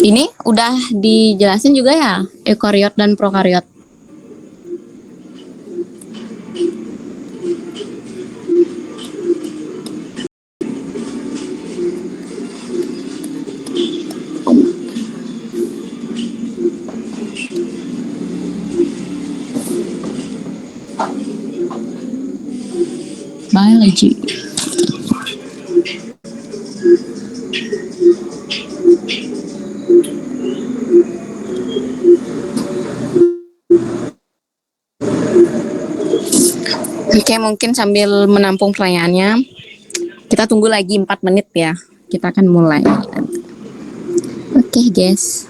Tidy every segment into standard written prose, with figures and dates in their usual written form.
Ini udah dijelasin juga ya, eukariot dan prokariot. Biology. Oke, mungkin sambil menampung pertanyaannya, kita tunggu lagi 4 menit ya. Kita akan mulai. Oke, guys.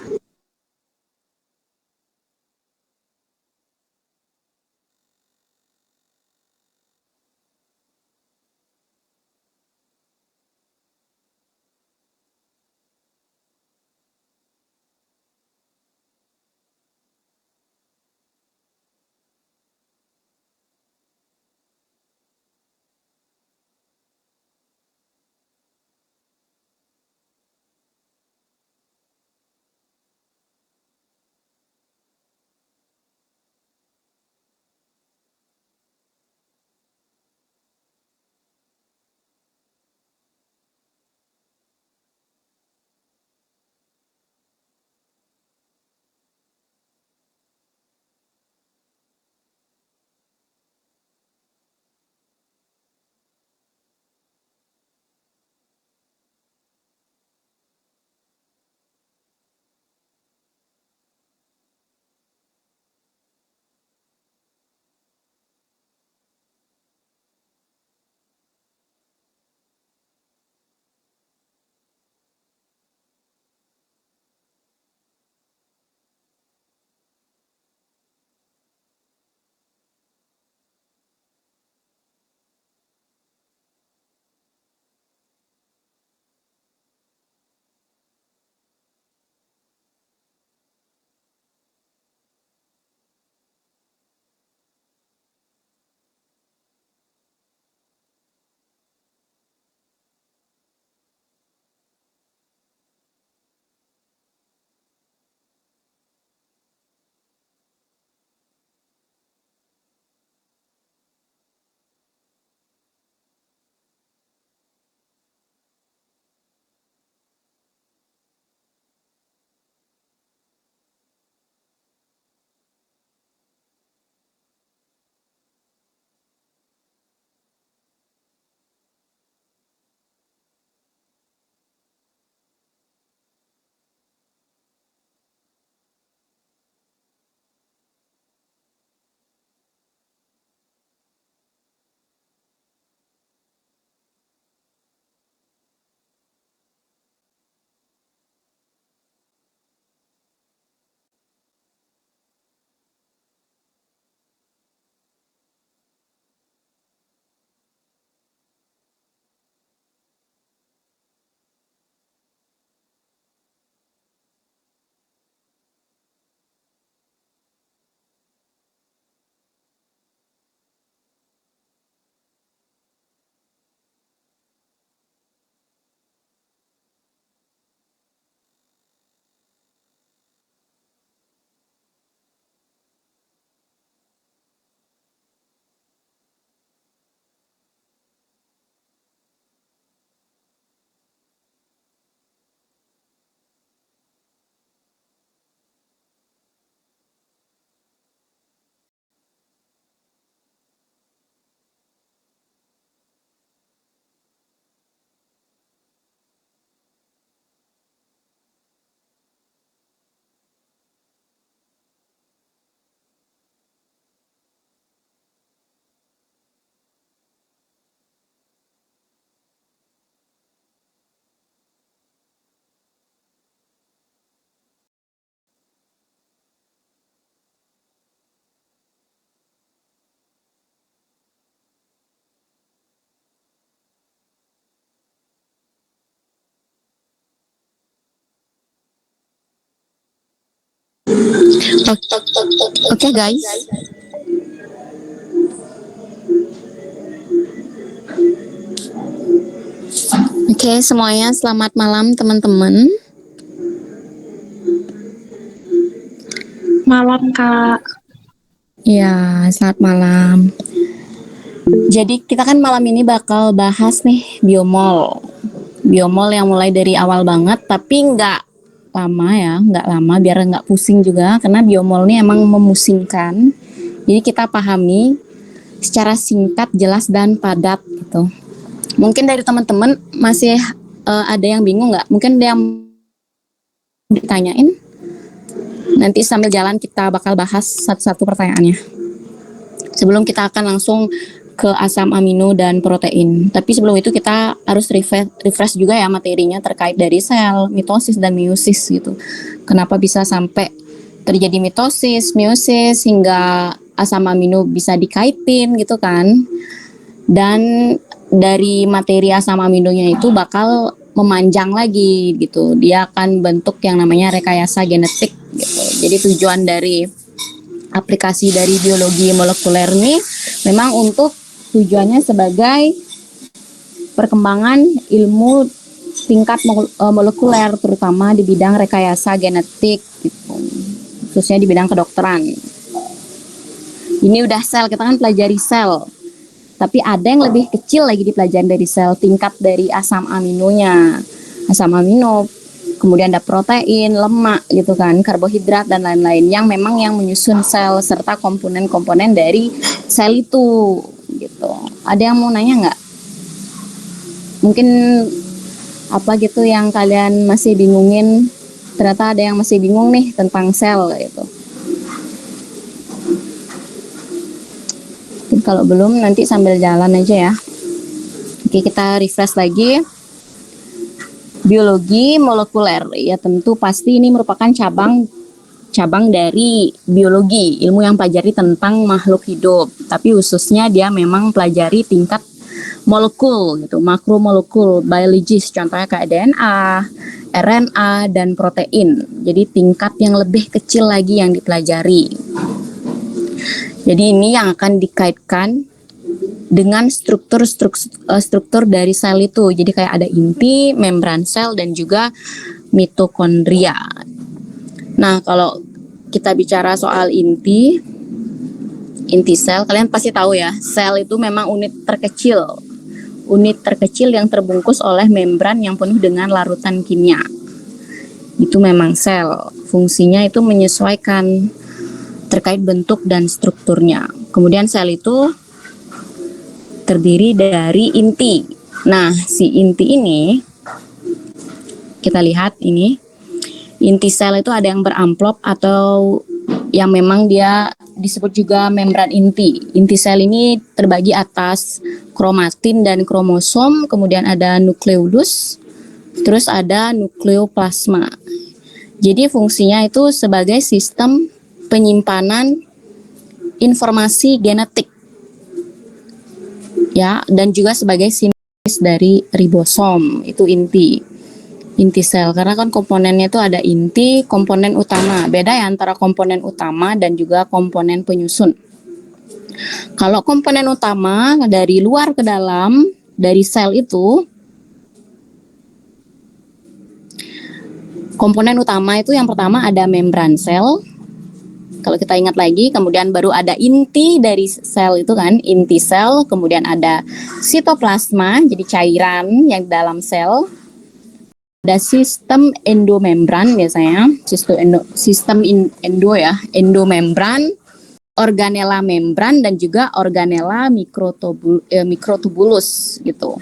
Oke, guys. Oke, semuanya selamat malam teman-teman. malam, Kak. Ya, selamat malam. Jadi kita kan malam ini bakal bahas nih biomol. Biomol yang mulai dari awal banget, tapi nggak lama ya, nggak lama biar nggak pusing juga, karena biomol ini emang memusingkan. Jadi kita pahami secara singkat, jelas, dan padat gitu. Mungkin dari teman-teman masih ada yang bingung nggak? Mungkin ada yang ditanyain. Nanti sambil jalan kita bakal bahas satu-satu pertanyaannya. Sebelum kita akan langsung ke asam amino dan protein. Tapi sebelum itu kita harus refresh juga ya materinya terkait dari sel, mitosis dan meiosis gitu. Kenapa bisa sampai terjadi mitosis, meiosis hingga asam amino bisa dikaitin gitu kan. Dan dari materi asam aminonya itu bakal memanjang lagi gitu. Dia akan bentuk yang namanya rekayasa genetik gitu. Jadi tujuan dari aplikasi dari biologi molekuler ini memang untuk tujuannya sebagai perkembangan ilmu tingkat molekuler, terutama di bidang rekayasa genetik gitu. Khususnya di bidang kedokteran. Ini udah sel, kita kan pelajari sel. Tapi ada yang lebih kecil lagi dipelajari dari sel, tingkat dari asam aminonya. Asam amino, kemudian ada protein, lemak gitu kan, karbohidrat dan lain-lain yang memang yang menyusun sel serta komponen-komponen dari sel itu gitu. Ada yang mau nanya nggak? Mungkin apa gitu yang kalian masih bingungin? Ternyata ada yang masih bingung nih tentang sel gitu. Mungkin kalau belum nanti sambil jalan aja ya. Oke, kita refresh lagi. Biologi molekuler, ya tentu pasti ini merupakan cabang dari biologi, ilmu yang pelajari tentang makhluk hidup. Tapi khususnya dia memang pelajari tingkat molekul gitu, makromolekul, biologis, contohnya kayak DNA, RNA, dan protein. Jadi tingkat yang lebih kecil lagi yang dipelajari. Jadi ini yang akan dikaitkan dengan struktur dari sel itu. Jadi kayak ada inti, membran sel, dan juga mitokondria. Nah, kalau kita bicara soal inti sel, kalian pasti tahu ya, sel itu memang unit terkecil yang terbungkus oleh membran yang penuh dengan larutan kimia. Itu memang sel. Fungsinya itu menyesuaikan terkait bentuk dan strukturnya. Kemudian sel itu terdiri dari inti. Nah, si inti ini kita lihat ini. Inti sel itu ada yang beramplop atau yang memang dia disebut juga membran inti. Inti sel ini terbagi atas kromatin dan kromosom, kemudian ada nukleolus, terus ada nukleoplasma. Jadi fungsinya itu sebagai sistem penyimpanan informasi genetik. Ya, dan juga sebagai sintesis dari ribosom, itu inti sel, karena kan komponennya itu ada inti, komponen utama. Beda ya antara komponen utama dan juga komponen penyusun. Kalau komponen utama dari luar ke dalam dari sel itu, komponen utama itu yang pertama ada membran sel. Kalau kita ingat lagi, kemudian baru ada inti dari sel itu kan, inti sel, kemudian ada sitoplasma, jadi cairan yang dalam sel. Ada sistem endomembran biasanya, sistem endomembran, organela membran, dan juga organela mikrotubulus gitu.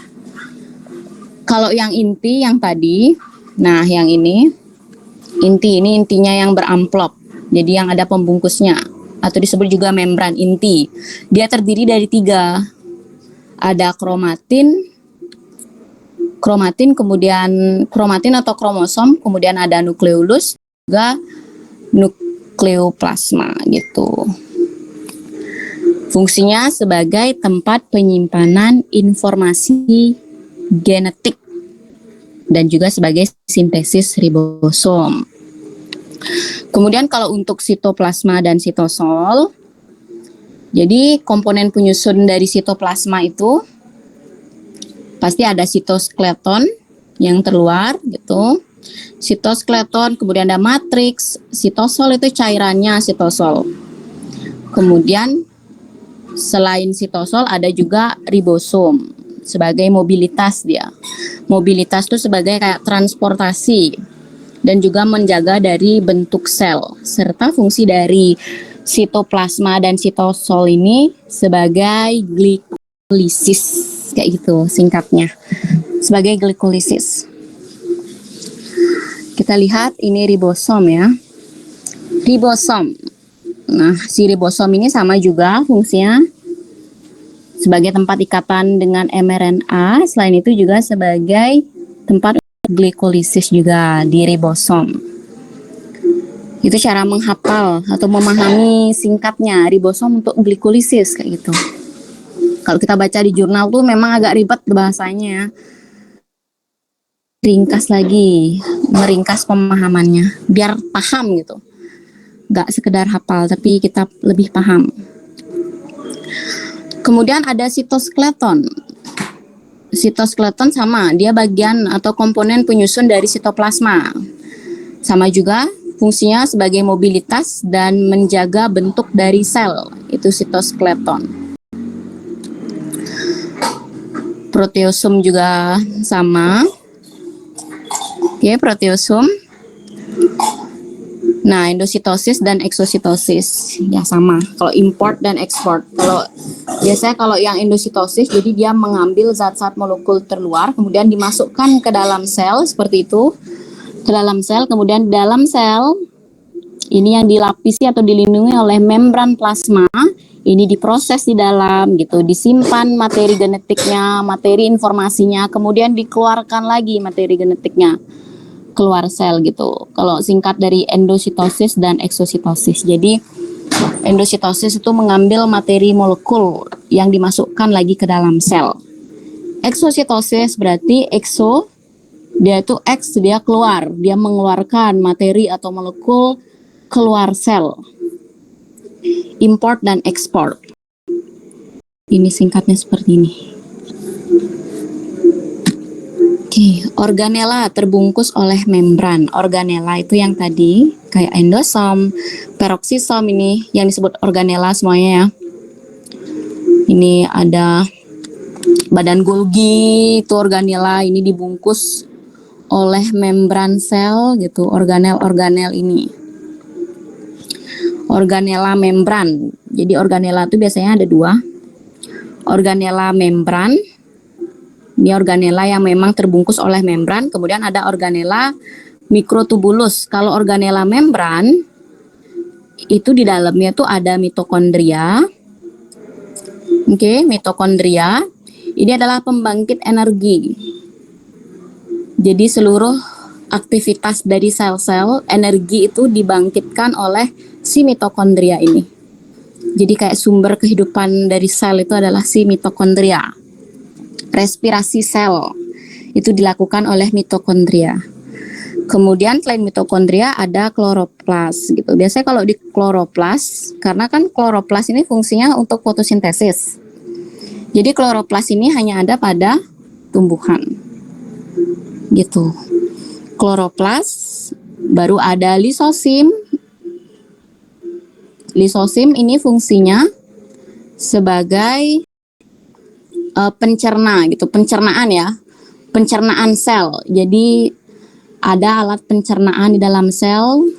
Kalau yang inti yang tadi, nah yang ini intinya yang beramplop. Jadi yang ada pembungkusnya atau disebut juga membran inti. Dia terdiri dari 3. Ada kromatin, kemudian kromatin atau kromosom, kemudian ada nukleolus, juga nukleoplasma gitu. Fungsinya sebagai tempat penyimpanan informasi genetik dan juga sebagai sintesis ribosom. Kemudian kalau untuk sitoplasma dan sitosol, jadi komponen penyusun dari sitoplasma itu pasti ada sitoskeleton yang terluar gitu. Sitoskeleton, kemudian ada matriks, sitosol itu cairannya sitosol. Kemudian selain sitosol ada juga ribosom sebagai mobilitas dia. Mobilitas itu sebagai kayak transportasi dan juga menjaga dari bentuk sel serta fungsi dari sitoplasma dan sitosol ini sebagai glikolisis kayak gitu singkatnya. Sebagai glikolisis. Kita lihat ini ribosom ya. Ribosom. Nah, si ribosom ini sama juga fungsinya sebagai tempat ikatan dengan mRNA, selain itu juga sebagai tempat glikolisis juga di ribosom. Itu cara menghafal atau memahami singkatnya ribosom untuk glikolisis kayak gitu. Kalau kita baca di jurnal tuh memang agak ribet bahasanya. Ringkas lagi, meringkas pemahamannya biar paham gitu. Gak sekedar hafal, tapi kita lebih paham. Kemudian ada sitoskeleton. Sitoskeleton sama, dia bagian atau komponen penyusun dari sitoplasma. Sama juga fungsinya sebagai mobilitas dan menjaga bentuk dari sel. Itu sitoskeleton. Proteosum juga sama. Oke, proteosum. Nah, endositosis dan eksositosis ya sama. Kalau import dan ekspor. Kalau biasanya kalau yang endositosis jadi dia mengambil zat-zat molekul terluar kemudian dimasukkan ke dalam sel seperti itu. Ke dalam sel, kemudian dalam sel ini yang dilapisi atau dilindungi oleh membran plasma. Ini diproses di dalam gitu, disimpan materi genetiknya, materi informasinya, kemudian dikeluarkan lagi materi genetiknya keluar sel gitu. Kalau singkat dari endositosis dan eksositosis. Jadi endositosis itu mengambil materi molekul yang dimasukkan lagi ke dalam sel. Eksositosis berarti ekso, dia itu X, dia keluar, dia mengeluarkan materi atau molekul keluar sel. Import dan ekspor. Ini singkatnya seperti ini. Oke, organela terbungkus oleh membran. Organela itu yang tadi kayak endosom, peroksisom ini yang disebut organela semuanya ya. Ini ada badan Golgi, itu organela ini dibungkus oleh membran sel gitu, organel-organel ini. Organela membran. Jadi organela itu biasanya ada dua. Organela membran. Ini organela yang memang terbungkus oleh membran, kemudian ada organela mikrotubulus. Kalau organela membran, itu di dalamnya tuh ada mitokondria. Oke, mitokondria. Ini adalah pembangkit energi. Jadi seluruh aktivitas dari sel-sel, energi itu dibangkitkan oleh si mitokondria ini. Jadi kayak sumber kehidupan dari sel itu adalah si mitokondria. Respirasi sel itu dilakukan oleh mitokondria. Kemudian selain mitokondria ada kloroplas gitu. Biasanya kalau di kloroplas, karena kan kloroplas ini fungsinya untuk fotosintesis. Jadi kloroplas ini hanya ada pada tumbuhan. Gitu. Kloroplas, baru ada lisosim. Lisosim ini fungsinya sebagai pencerna gitu, pencernaan ya, pencernaan sel. Jadi ada alat pencernaan di dalam sel,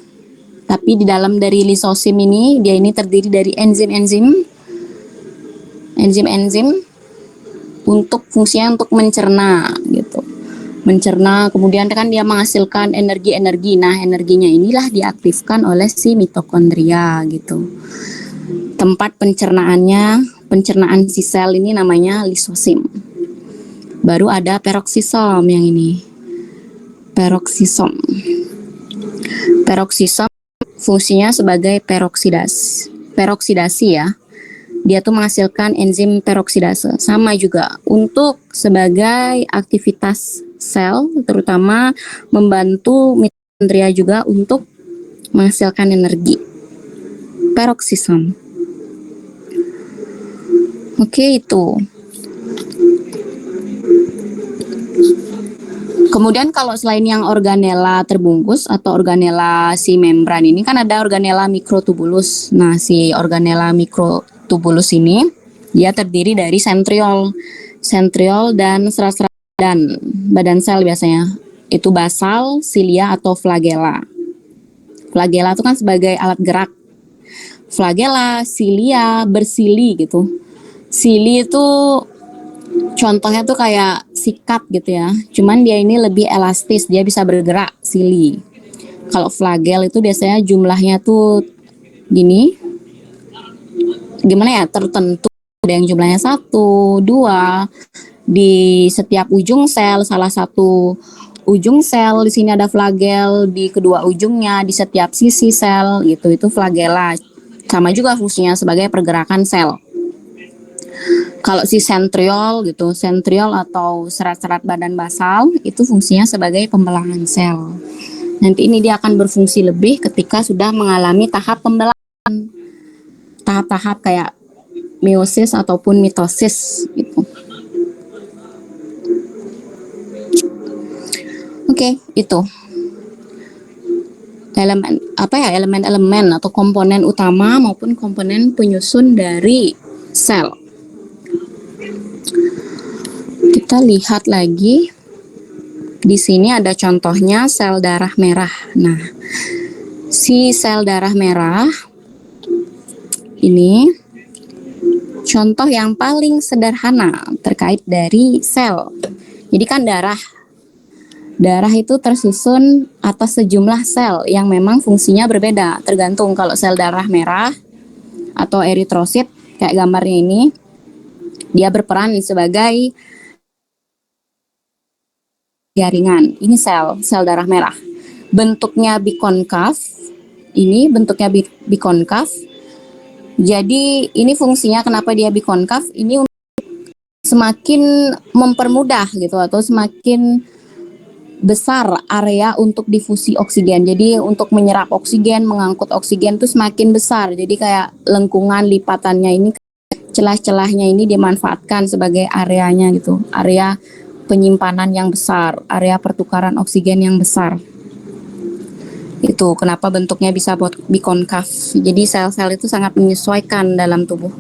tapi di dalam dari lisosim ini dia ini terdiri dari enzim-enzim untuk fungsinya untuk mencerna gitu, mencerna. Kemudian kan dia menghasilkan energi-energi. Nah, energinya inilah diaktifkan oleh si mitokondria gitu. Tempat pencernaannya, pencernaan si sel ini namanya lisosim. Baru ada peroksisom yang ini. Peroksisom. Peroksisom fungsinya sebagai peroksidasi ya. Dia tuh menghasilkan enzim peroksidase. Sama juga untuk sebagai aktivitas sel, terutama membantu mitokondria juga untuk menghasilkan energi. Peroksisom. Oke, itu. Kemudian kalau selain yang organela terbungkus atau organela si membran ini kan ada organela mikrotubulus. Nah, si organela mikrotubulus ini dia terdiri dari sentriol dan serat-serat badan sel biasanya. Itu basal, silia atau flagella. Flagella itu kan sebagai alat gerak. Flagella, silia, bersili gitu. Sili itu contohnya tuh kayak sikat gitu ya. Cuman dia ini lebih elastis, dia bisa bergerak, sili. Kalau flagel itu biasanya jumlahnya tuh gini. Gimana ya? Tertentu. Ada yang jumlahnya 1, 2. Di setiap ujung sel, salah satu ujung sel di sini ada flagel, di kedua ujungnya, di setiap sisi sel gitu, itu flagella. Sama juga fungsinya sebagai pergerakan sel. Kalau si sentriol gitu, sentriol atau serat-serat badan basal itu fungsinya sebagai pembelahan sel. Nanti ini dia akan berfungsi lebih ketika sudah mengalami tahap pembelahan. Tahap-tahap kayak meiosis ataupun mitosis gitu. Oke, itu elemen-elemen atau komponen utama maupun komponen penyusun dari sel. Kita lihat lagi di sini ada contohnya sel darah merah. Nah, si sel darah merah ini contoh yang paling sederhana terkait dari sel. Jadi kan darah itu tersusun atas sejumlah sel yang memang fungsinya berbeda, tergantung. Kalau sel darah merah atau eritrosit kayak gambarnya ini, dia berperan sebagai jaringan. Ini sel darah merah. Bentuknya bikonkav. Ini bentuknya bikonkav. Jadi ini fungsinya kenapa dia bikonkav? Ini semakin mempermudah gitu atau semakin besar area untuk difusi oksigen. Jadi untuk menyerap oksigen, mengangkut oksigen itu semakin besar. Jadi kayak lengkungan lipatannya ini, celah-celahnya ini dimanfaatkan sebagai areanya gitu. Area penyimpanan yang besar, area pertukaran oksigen yang besar. Itu kenapa bentuknya bisa bikonkav. Jadi sel-sel itu sangat menyesuaikan dalam tubuh.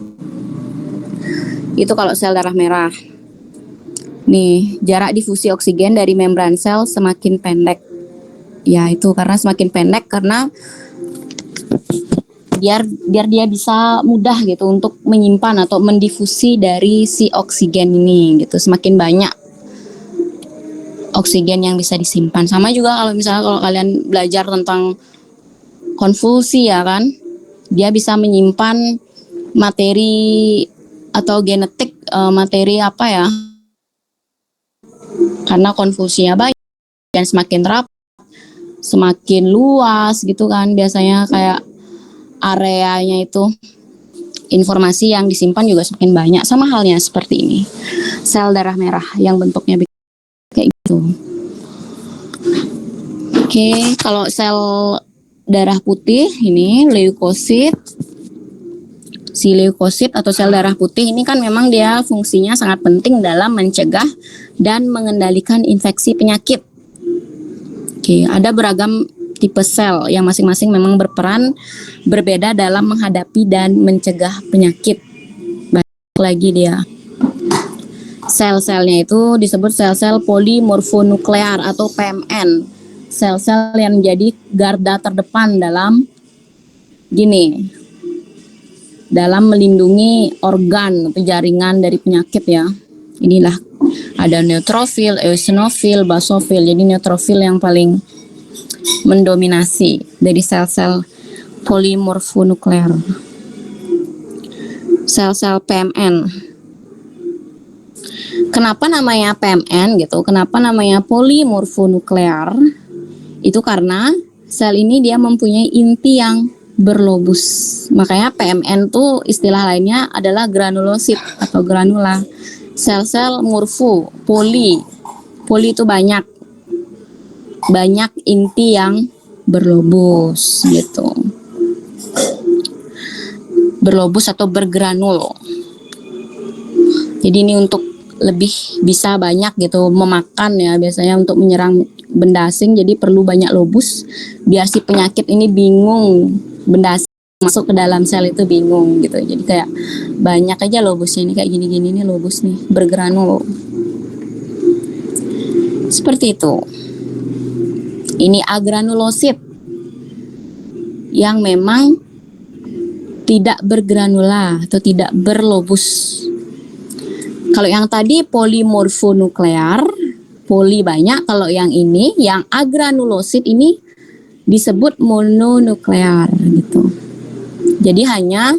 Itu kalau sel darah merah. Nih, jarak difusi oksigen dari membran sel semakin pendek. Ya, itu karena semakin pendek karena biar dia bisa mudah gitu untuk menyimpan atau mendifusi dari si oksigen ini gitu. Semakin banyak oksigen yang bisa disimpan. Sama juga kalau misalnya kalau kalian belajar tentang konvulsi ya kan, dia bisa menyimpan materi atau genetik, materi apa ya, karena konvulsinya banyak dan semakin rapat, semakin luas gitu kan, biasanya kayak areanya itu informasi yang disimpan juga semakin banyak. Sama halnya seperti ini, sel darah merah yang bentuknya kayak gitu. Oke, kalau sel darah putih ini leukosit. Si leukosit atau sel darah putih ini kan memang dia fungsinya sangat penting dalam mencegah dan mengendalikan infeksi penyakit. Oke, ada beragam tipe sel yang masing-masing memang berperan berbeda dalam menghadapi dan mencegah penyakit. Banyak lagi dia. Sel-selnya itu disebut sel-sel polimorfonuklear atau PMN. Sel-sel yang menjadi garda terdepan dalam dalam melindungi organ atau jaringan dari penyakit ya. Inilah ada neutrofil, eosinofil, basofil. Jadi neutrofil yang paling mendominasi dari sel-sel polimorfonuklear. Sel-sel PMN. Kenapa namanya PMN gitu? Kenapa namanya polimorfonuklear? Itu karena sel ini dia mempunyai inti yang berlobus. Makanya PMN tuh istilah lainnya adalah granulosit atau granula. Sel-sel morfo, poli itu banyak inti yang berlobus gitu. Berlobus atau bergranul. Jadi ini untuk lebih bisa banyak gitu memakan ya, biasanya untuk menyerang benda asing, jadi perlu banyak lobus biar si penyakit ini bingung, benda asing masuk ke dalam sel itu bingung gitu. Jadi kayak banyak aja lobusnya, ini kayak gini-gini nih lobus nih bergranul seperti itu. Ini agranulosit yang memang tidak bergranula atau tidak berlobus. Kalau yang tadi polimorfonuklear, poli banyak. Kalau yang ini, yang agranulosit ini disebut mononuklear gitu. Jadi hanya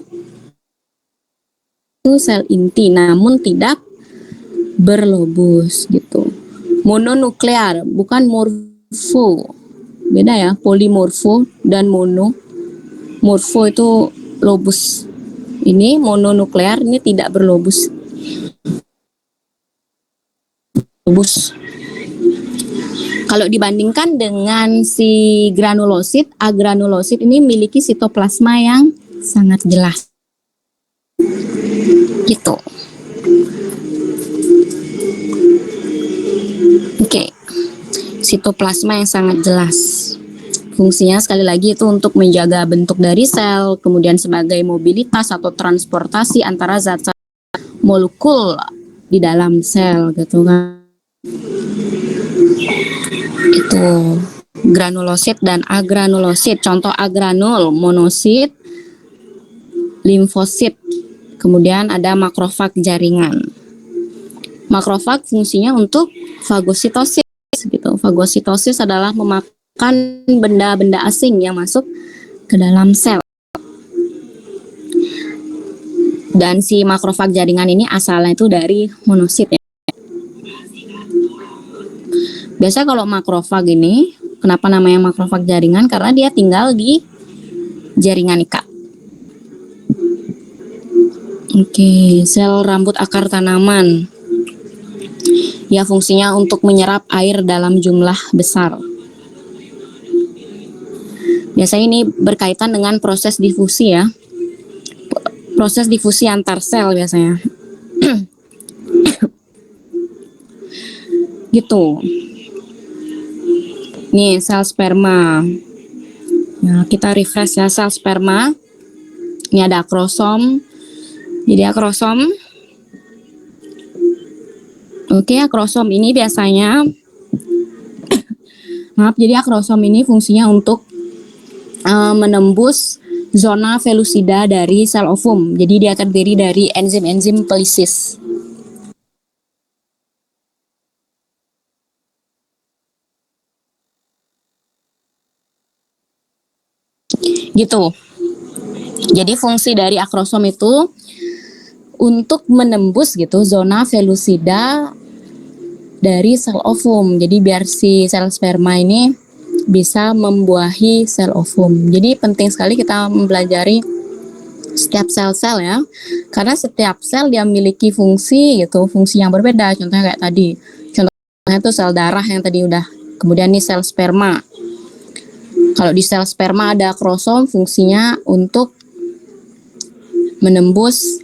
sel inti, namun tidak berlobus gitu. Mononuklear, bukan morfo. Beda ya, polimorfo dan mono. Morfo itu lobus. Ini mononuklear, ini tidak berlobus. Lobus. Kalau dibandingkan dengan si granulosit, agranulosit ini memiliki sitoplasma yang sangat jelas. Gitu. Oke. Sitoplasma yang sangat jelas. Fungsinya sekali lagi itu untuk menjaga bentuk dari sel, kemudian sebagai mobilitas atau transportasi antara zat-zat molekul di dalam sel gitu kan. Itu granulosit dan agranulosit. Contoh agranul, monosit, limfosit, kemudian ada makrofag jaringan. Makrofag fungsinya untuk fagositosis gitu. Fagositosis adalah memakan benda-benda asing yang masuk ke dalam sel. Dan si makrofag jaringan ini asalnya itu dari monosit ya. Biasa kalau makrofag ini, kenapa namanya makrofag jaringan? Karena dia tinggal di jaringan ikat. Oke, sel rambut akar tanaman. Ya, fungsinya untuk menyerap air dalam jumlah besar. Biasanya ini berkaitan dengan proses difusi ya. Proses difusi antar sel biasanya. Gitu. Nih, sel sperma. Nah, kita refresh ya sel sperma. Ini ada akrosom. Jadi akrosom. Oke, akrosom ini biasanya jadi akrosom ini fungsinya untuk menembus zona velusida dari sel ovum. Jadi dia terdiri dari enzim-enzim pelisis. Gitu. Jadi fungsi dari akrosom itu untuk menembus gitu zona velusida dari sel ovum. Jadi biar si sel sperma ini bisa membuahi sel ovum. Jadi penting sekali kita mempelajari setiap sel-sel ya. Karena setiap sel dia memiliki fungsi gitu, fungsi yang berbeda. Contohnya kayak tadi. Contohnya itu sel darah yang tadi udah. Kemudian nih sel sperma. Kalau di sel sperma ada akrosom, fungsinya untuk menembus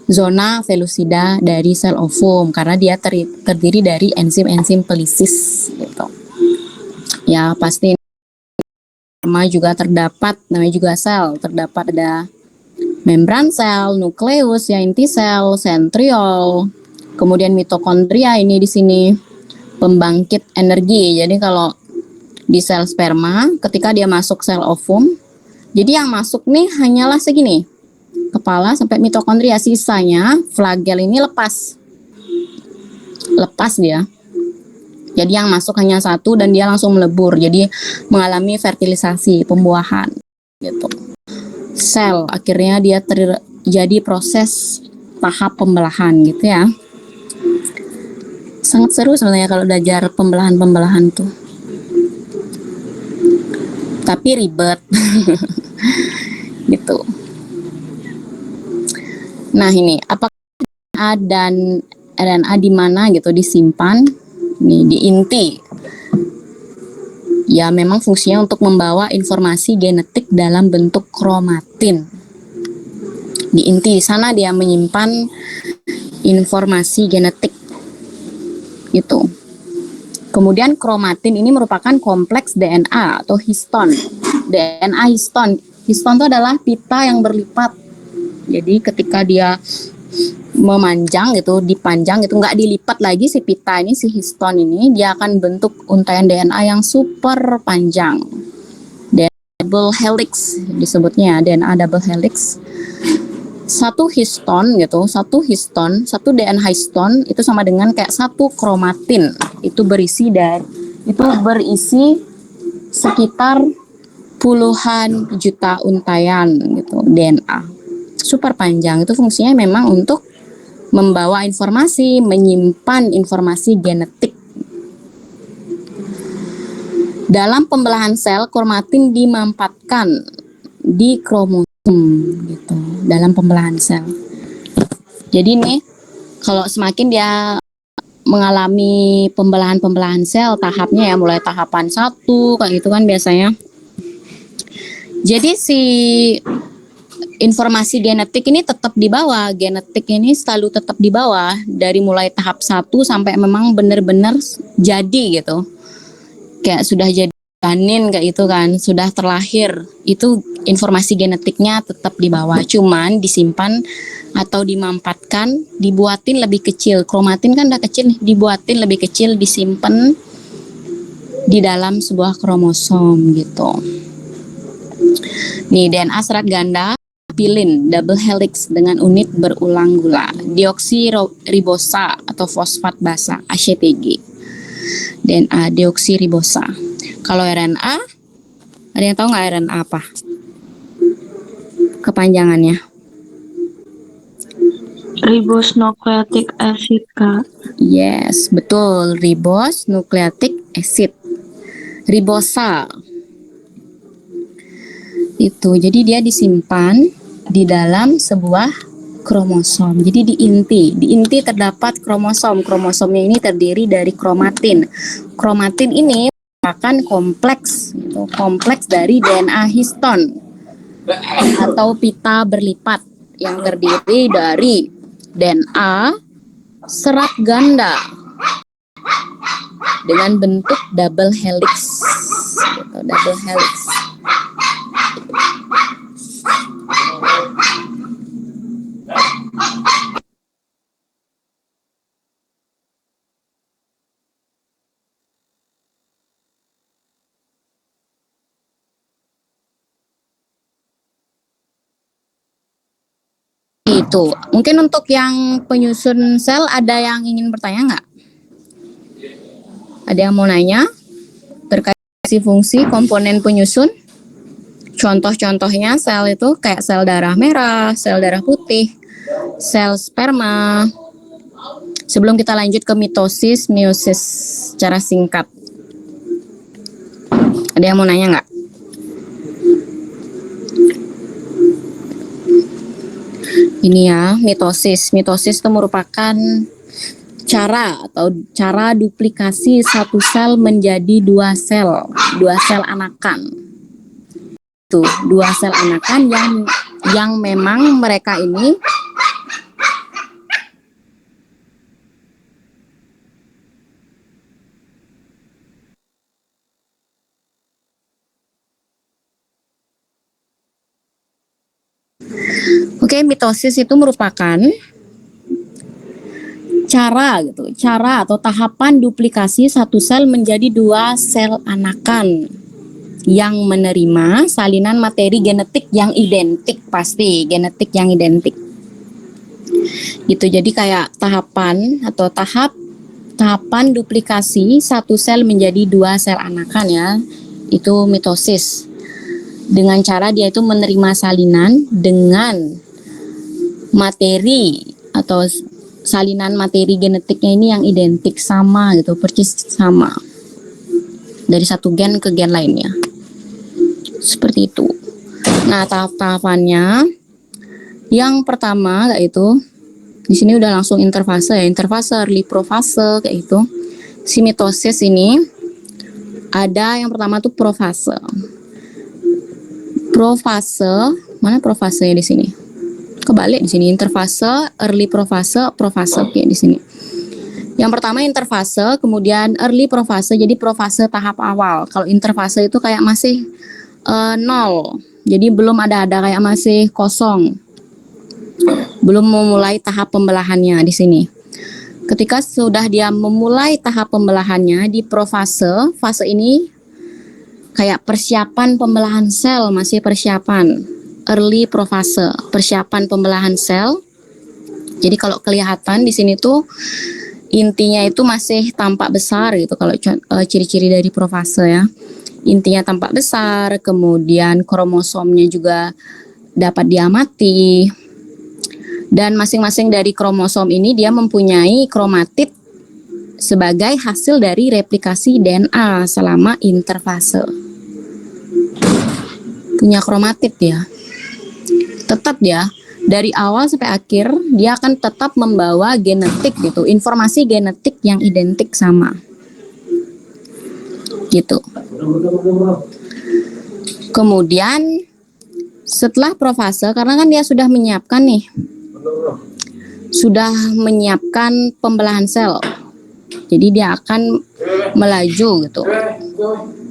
zona velusida dari sel ovum karena dia terdiri dari enzim-enzim pelisis gitu. Ya pasti sperma juga terdapat, namanya juga sel, terdapat ada membran sel, nukleus, ya inti sel, sentriol, kemudian mitokondria ini di sini pembangkit energi. Jadi kalau di sel sperma ketika dia masuk sel ovum, jadi yang masuk nih hanyalah segini, kepala sampai mitokondria, sisanya flagel ini lepas dia. Jadi yang masuk hanya satu dan dia langsung melebur, jadi mengalami fertilisasi, pembuahan gitu. Sel akhirnya dia terjadi proses tahap pembelahan gitu ya. Sangat seru sebenarnya kalau belajar pembelahan tuh. Tapi ribet. Gitu. Nah, ini apakah A dan RNA di mana gitu disimpan? Nih di inti. Ya memang fungsinya untuk membawa informasi genetik dalam bentuk kromatin. Di inti, di sana dia menyimpan informasi genetik itu. Kemudian kromatin ini merupakan kompleks DNA atau histon. DNA histon. Histon itu adalah pita yang berlipat. Jadi ketika dia memanjang gitu, dipanjang gitu, nggak dilipat lagi si pita ini, si histon ini, dia akan bentuk untaian DNA yang super panjang. Double helix disebutnya, DNA double helix. Satu histon gitu, satu DNA histon itu sama dengan kayak satu kromatin. Itu berisi sekitar puluhan juta untaian gitu DNA. Super panjang. Itu fungsinya memang untuk membawa informasi, menyimpan informasi genetik. Dalam pembelahan sel, kromatin dimampatkan di kromosom gitu dalam pembelahan sel. Jadi nih, kalau semakin dia mengalami pembelahan sel tahapnya ya, mulai tahapan 1 kayak gitu kan biasanya. Jadi si informasi genetik ini tetap dibawa, genetik ini selalu tetap dibawa dari mulai tahap 1 sampai memang benar-benar jadi gitu. Kayak sudah jadi janin kayak itu kan, sudah terlahir, itu informasi genetiknya tetap dibawa, cuman disimpan atau dimampatkan, dibuatin lebih kecil. Kromatin kan udah kecil nih, dibuatin lebih kecil, disimpan di dalam sebuah kromosom gitu. Nih, DNA serat ganda pilin double helix dengan unit berulang gula, deoksiribosa atau fosfat basa ACTG. DNA deoksiribosa. Kalau RNA, ada yang tahu nggak RNA apa? Kepanjangannya? Ribonucleic acid, Kak. Yes, betul. Ribonucleic acid. Ribosa. Itu, jadi dia disimpan di dalam sebuah kromosom. Jadi di inti terdapat kromosom. Kromosomnya ini terdiri dari kromatin. Kromatin ini merupakan kompleks, gitu, kompleks dari DNA histon atau pita berlipat yang terdiri dari DNA serat ganda dengan bentuk double helix, gitu, double helix. Itu mungkin untuk yang penyusun sel, ada yang ingin bertanya nggak? Ada yang mau nanya terkait fungsi komponen penyusun? Contoh-contohnya sel itu kayak sel darah merah, sel darah putih, sel sperma. Sebelum kita lanjut ke mitosis, meiosis secara singkat, ada yang mau nanya nggak? Ini ya, mitosis. Mitosis itu merupakan cara duplikasi satu sel menjadi dua sel anakan. Tuh, dua sel anakan yang memang mereka ini mitosis itu merupakan cara atau tahapan duplikasi satu sel menjadi dua sel anakan yang menerima salinan materi genetik yang identik, pasti genetik yang identik. Gitu, jadi kayak tahapan duplikasi satu sel menjadi dua sel anakan ya, itu mitosis. Dengan cara dia itu menerima salinan dengan materi atau salinan materi genetiknya ini yang identik, sama gitu, persis sama dari satu gen ke gen lainnya, seperti itu. Nah, tahap-tahapannya yang pertama yaitu di sini udah langsung interfase ya, interfase, early profase kayak itu. Si mitosis ini ada yang pertama tuh profase. Profase, mana profase di sini? Kebalik di sini, interfase, early profase, profase. Oke, di sini. Yang pertama interfase, kemudian early profase, jadi profase tahap awal. Kalau interfase itu kayak masih nol, jadi belum ada kayak masih kosong, belum memulai tahap pembelahannya di sini. Ketika sudah dia memulai tahap pembelahannya di profase, fase ini kayak persiapan pembelahan sel, masih persiapan. Early profase, persiapan pembelahan sel. Jadi kalau kelihatan di sini tuh intinya itu masih tampak besar gitu kalau ciri-ciri dari profase ya. Intinya tampak besar, kemudian kromosomnya juga dapat diamati. Dan masing-masing dari kromosom ini dia mempunyai kromatid sebagai hasil dari replikasi DNA selama interfase. Punya kromatid ya. Tetap ya, dari awal sampai akhir dia akan tetap membawa genetik gitu, informasi genetik yang identik sama. Gitu. Kemudian setelah profase, karena kan dia sudah menyiapkan nih, sudah menyiapkan pembelahan sel, jadi dia akan melaju gitu.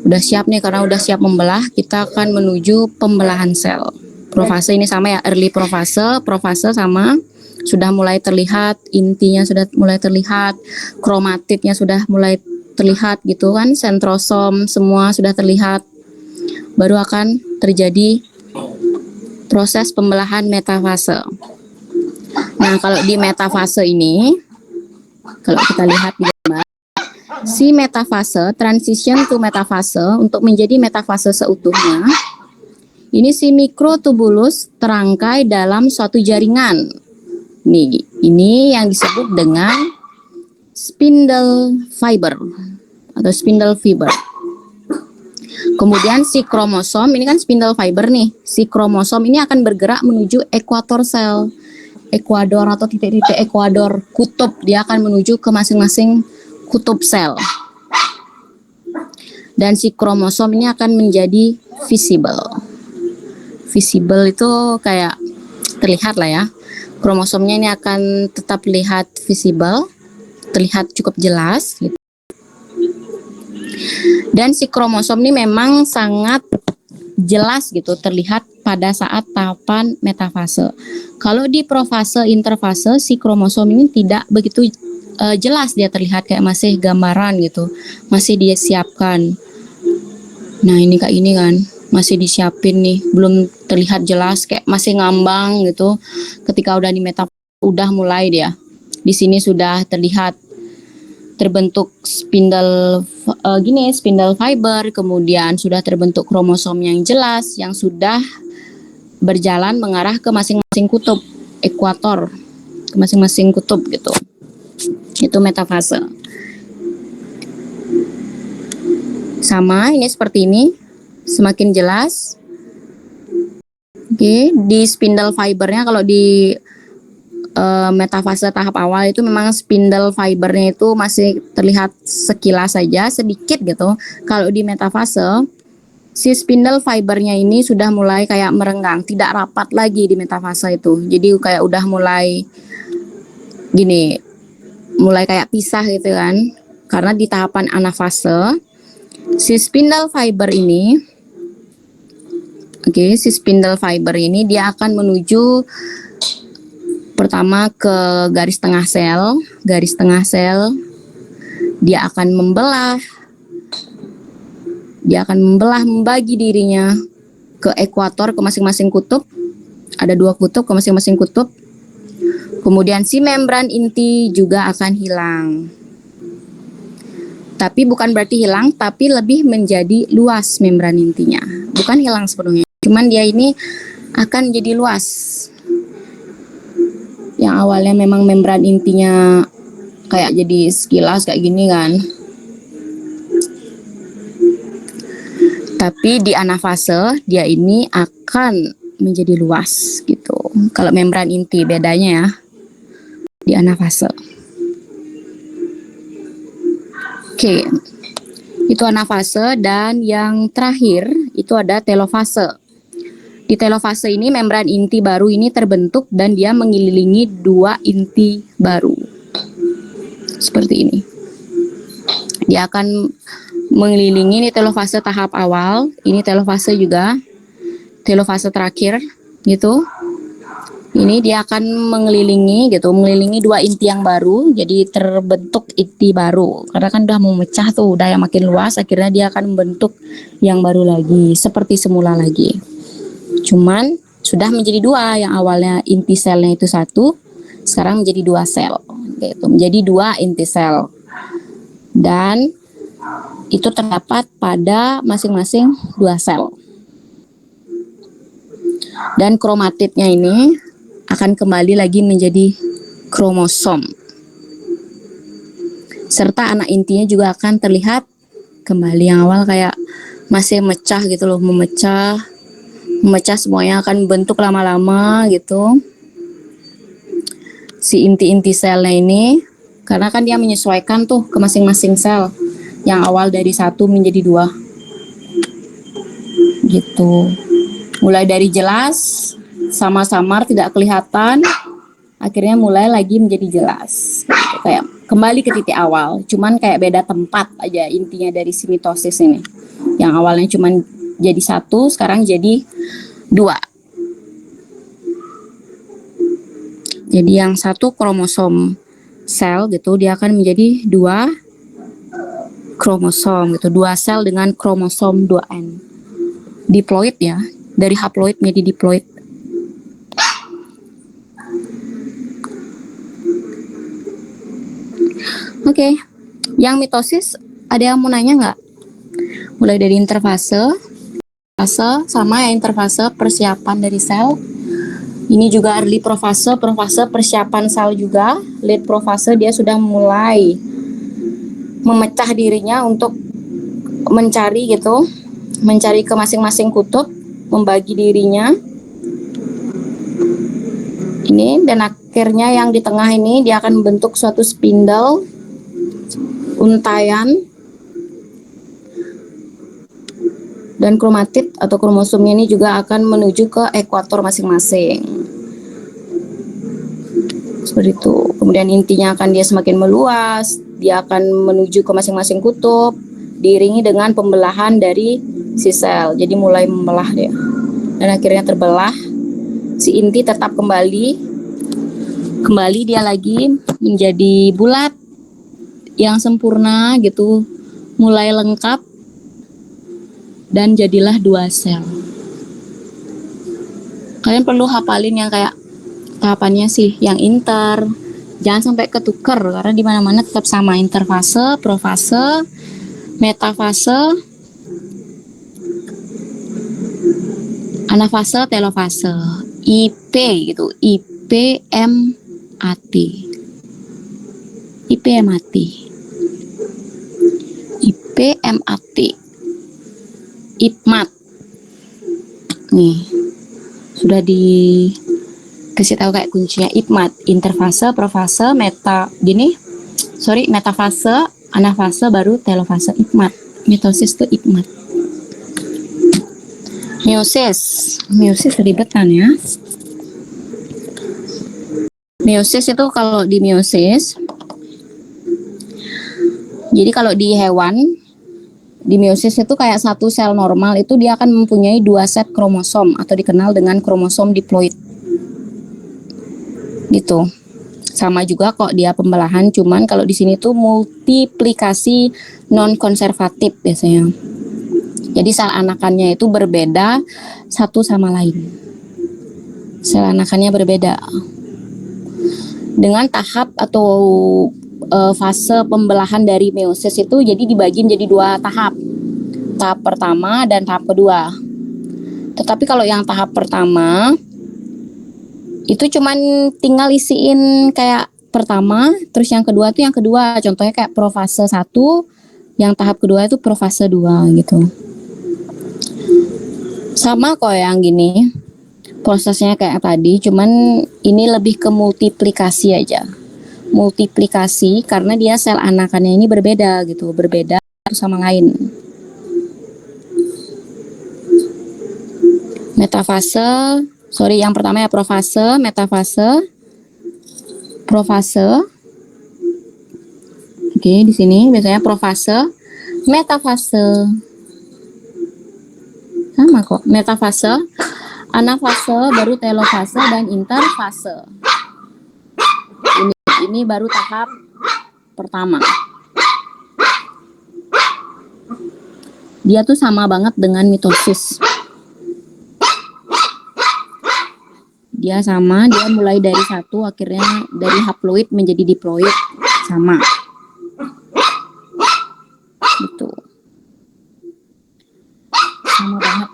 Udah siap nih, karena udah siap membelah, kita akan menuju pembelahan sel. Profase ini sama ya, early profase, profase sama, sudah mulai terlihat, intinya sudah mulai terlihat, kromatidnya sudah mulai terlihat gitu kan, sentrosom semua sudah terlihat. Baru akan terjadi proses pembelahan metafase. Nah, kalau di metafase ini, kalau kita lihat di gambar, si metafase, transition to metafase, untuk menjadi metafase seutuhnya, ini si mikrotubulus terangkai dalam suatu jaringan. Nih, ini yang disebut dengan spindle fiber atau spindle fiber. Kemudian si kromosom, ini kan spindle fiber nih. Si kromosom ini akan bergerak menuju ekuator sel. Ekuador atau titik-titik ekuador kutub, dia akan menuju ke masing-masing kutub sel. Dan si kromosom ini akan menjadi visible. Visible itu kayak terlihat lah ya. Kromosomnya ini akan tetap terlihat visible, terlihat cukup jelas gitu. Dan si kromosom ini memang sangat jelas gitu terlihat pada saat tahapan metafase. Kalau di profase interfase, si kromosom ini tidak begitu jelas, dia terlihat kayak masih gambaran gitu, masih dia siapkan. Nah, ini kayak ini kan, masih disiapin nih, belum terlihat jelas, kayak masih ngambang gitu. Ketika udah di metafase, udah mulai dia. Di sini sudah terlihat terbentuk spindle spindle fiber, kemudian sudah terbentuk kromosom yang jelas yang sudah berjalan mengarah ke masing-masing kutub ekuator, ke masing-masing kutub gitu. Itu metafase. Sama, ini seperti ini, semakin jelas. Oke, di spindle fibernya kalau di metafase tahap awal itu memang spindle fibernya itu masih terlihat sekilas saja, sedikit gitu. Kalau di metafase, si spindle fibernya ini sudah mulai kayak merenggang, tidak rapat lagi di metafase itu. Jadi kayak udah mulai gini, mulai kayak pisah gitu kan. Karena di tahapan anafase, si spindle fiber ini, si spindle fiber ini dia akan menuju pertama ke garis tengah sel. Garis tengah sel dia akan membelah, membagi dirinya ke ekuator, ke masing-masing kutub. Ada 2 kutub, ke masing-masing kutub. Kemudian si membran inti juga akan hilang. Tapi bukan berarti hilang, tapi lebih menjadi luas membran intinya. Bukan hilang sepenuhnya, cuman dia ini akan jadi luas. Yang awalnya memang membran intinya kayak jadi sekilas kayak gini kan. Tapi di anafase dia ini akan menjadi luas gitu. Kalau membran inti bedanya ya di anafase. Oke. Itu anafase, dan yang terakhir itu ada telofase. Di telofase ini membran inti baru ini terbentuk dan dia mengelilingi dua inti baru. Seperti ini. Dia akan mengelilingi ini telofase tahap awal, ini telofase juga, telofase terakhir gitu. Ini dia akan mengelilingi gitu, mengelilingi dua inti yang baru, jadi terbentuk inti baru. Karena kan udah mau memecah tuh, udah yang makin luas, akhirnya dia akan membentuk yang baru lagi, seperti semula lagi. Cuman sudah menjadi dua, yang awalnya inti selnya itu satu, sekarang menjadi dua sel, gitu. Menjadi dua inti sel. Dan itu terdapat pada masing-masing dua sel. Dan kromatidnya ini akan kembali lagi menjadi kromosom. Serta anak intinya juga akan terlihat kembali yang awal kayak masih mecah gitu loh, memecah semuanya akan bentuk lama-lama gitu. Si inti-inti selnya ini, karena kan dia menyesuaikan tuh ke masing-masing sel. Yang awal dari satu menjadi dua. Gitu. Mulai dari jelas, sama samar tidak kelihatan, akhirnya mulai lagi menjadi jelas. Gitu. Kayak kembali ke titik awal, cuman kayak beda tempat aja intinya dari si mitosis ini. Yang awalnya cuman jadi satu, sekarang jadi dua. Jadi yang satu kromosom sel gitu, dia akan menjadi dua kromosom gitu, dua sel dengan kromosom 2N. Diploid ya, dari haploid menjadi diploid. Oke, yang mitosis ada yang mau nanya nggak? Mulai dari interfase, sama ya interfase persiapan dari sel. Ini juga early profase persiapan sel juga. Late profase dia sudah mulai memecah dirinya untuk mencari gitu, mencari ke masing-masing kutub, membagi dirinya. Ini dan akhirnya yang di tengah ini dia akan membentuk suatu spindle, untaian, dan kromatid atau kromosomnya ini juga akan menuju ke ekuator masing-masing. Seperti itu. Kemudian intinya akan dia semakin meluas, dia akan menuju ke masing-masing kutub, diiringi dengan pembelahan dari si sel. Jadi mulai membelah dia. Dan akhirnya terbelah. Si inti tetap kembali dia lagi menjadi bulat yang sempurna gitu, mulai lengkap dan jadilah dua sel. Kalian perlu hafalin yang kayak tahapannya sih, yang inter, jangan sampai ketuker karena di mana-mana tetap sama, interfase, profase, metafase, anafase, telofase, IP gitu, IPMAT, IPMAT, IPMAT, IPMAT. Nih, sudah dikasih tahu kayak kuncinya IPMAT, interfase, profase, metafase, anafase, baru telofase, IPMAT. Mitosis itu IPMAT. Meiosis ribetan ya. Meiosis itu kalau di meiosis, jadi kalau di hewan, di meiosis itu kayak satu sel normal itu dia akan mempunyai dua set kromosom atau dikenal dengan kromosom diploid. Gitu. Sama juga kok dia pembelahan, cuman kalau di sini tuh multiplikasi non konservatif biasanya. Jadi sel anakannya itu berbeda satu sama lain. Sel anakannya berbeda. Dengan tahap atau fase pembelahan dari meiosis itu jadi dibagi menjadi dua tahap. Tahap pertama dan tahap kedua. Tetapi kalau yang tahap pertama itu cuman tinggal isiin kayak pertama, terus yang kedua tuh yang kedua. Contohnya kayak profase 1, yang tahap kedua itu profase 2 gitu. Sama kok yang gini, prosesnya kayak tadi, cuman ini lebih ke multiplikasi aja. Multiplikasi karena dia sel anakannya ini berbeda gitu, berbeda satu sama lain. Metafase, sorry yang pertama ya profase, metafase, profase. Oke, di sini biasanya profase, metafase. Sama kok, metafase, anafase, baru telofase dan interfase. Ini baru tahap pertama. Dia tuh sama banget dengan mitosis. Dia sama, dia mulai dari satu, akhirnya dari haploid menjadi diploid, sama. Gitu. Sama banget.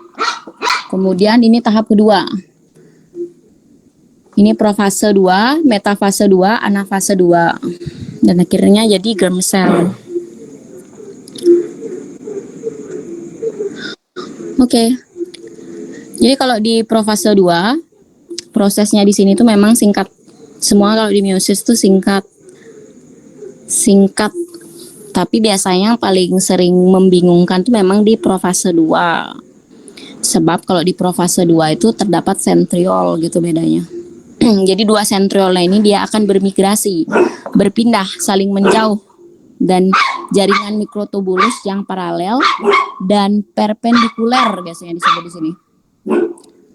Kemudian ini tahap kedua. Ini profase 2, metafase 2, anafase 2. Dan akhirnya jadi germ cell. Oke. Jadi kalau di profase 2, prosesnya di sini tuh memang singkat. Semua kalau di meiosis tuh singkat. Tapi biasanya yang paling sering membingungkan tuh memang di profase 2. Sebab kalau di profase 2 itu terdapat sentriol gitu bedanya. Jadi dua sentriolnya ini dia akan bermigrasi, berpindah, saling menjauh, dan jaringan mikrotubulus yang paralel dan perpendikuler biasanya disebut di sini.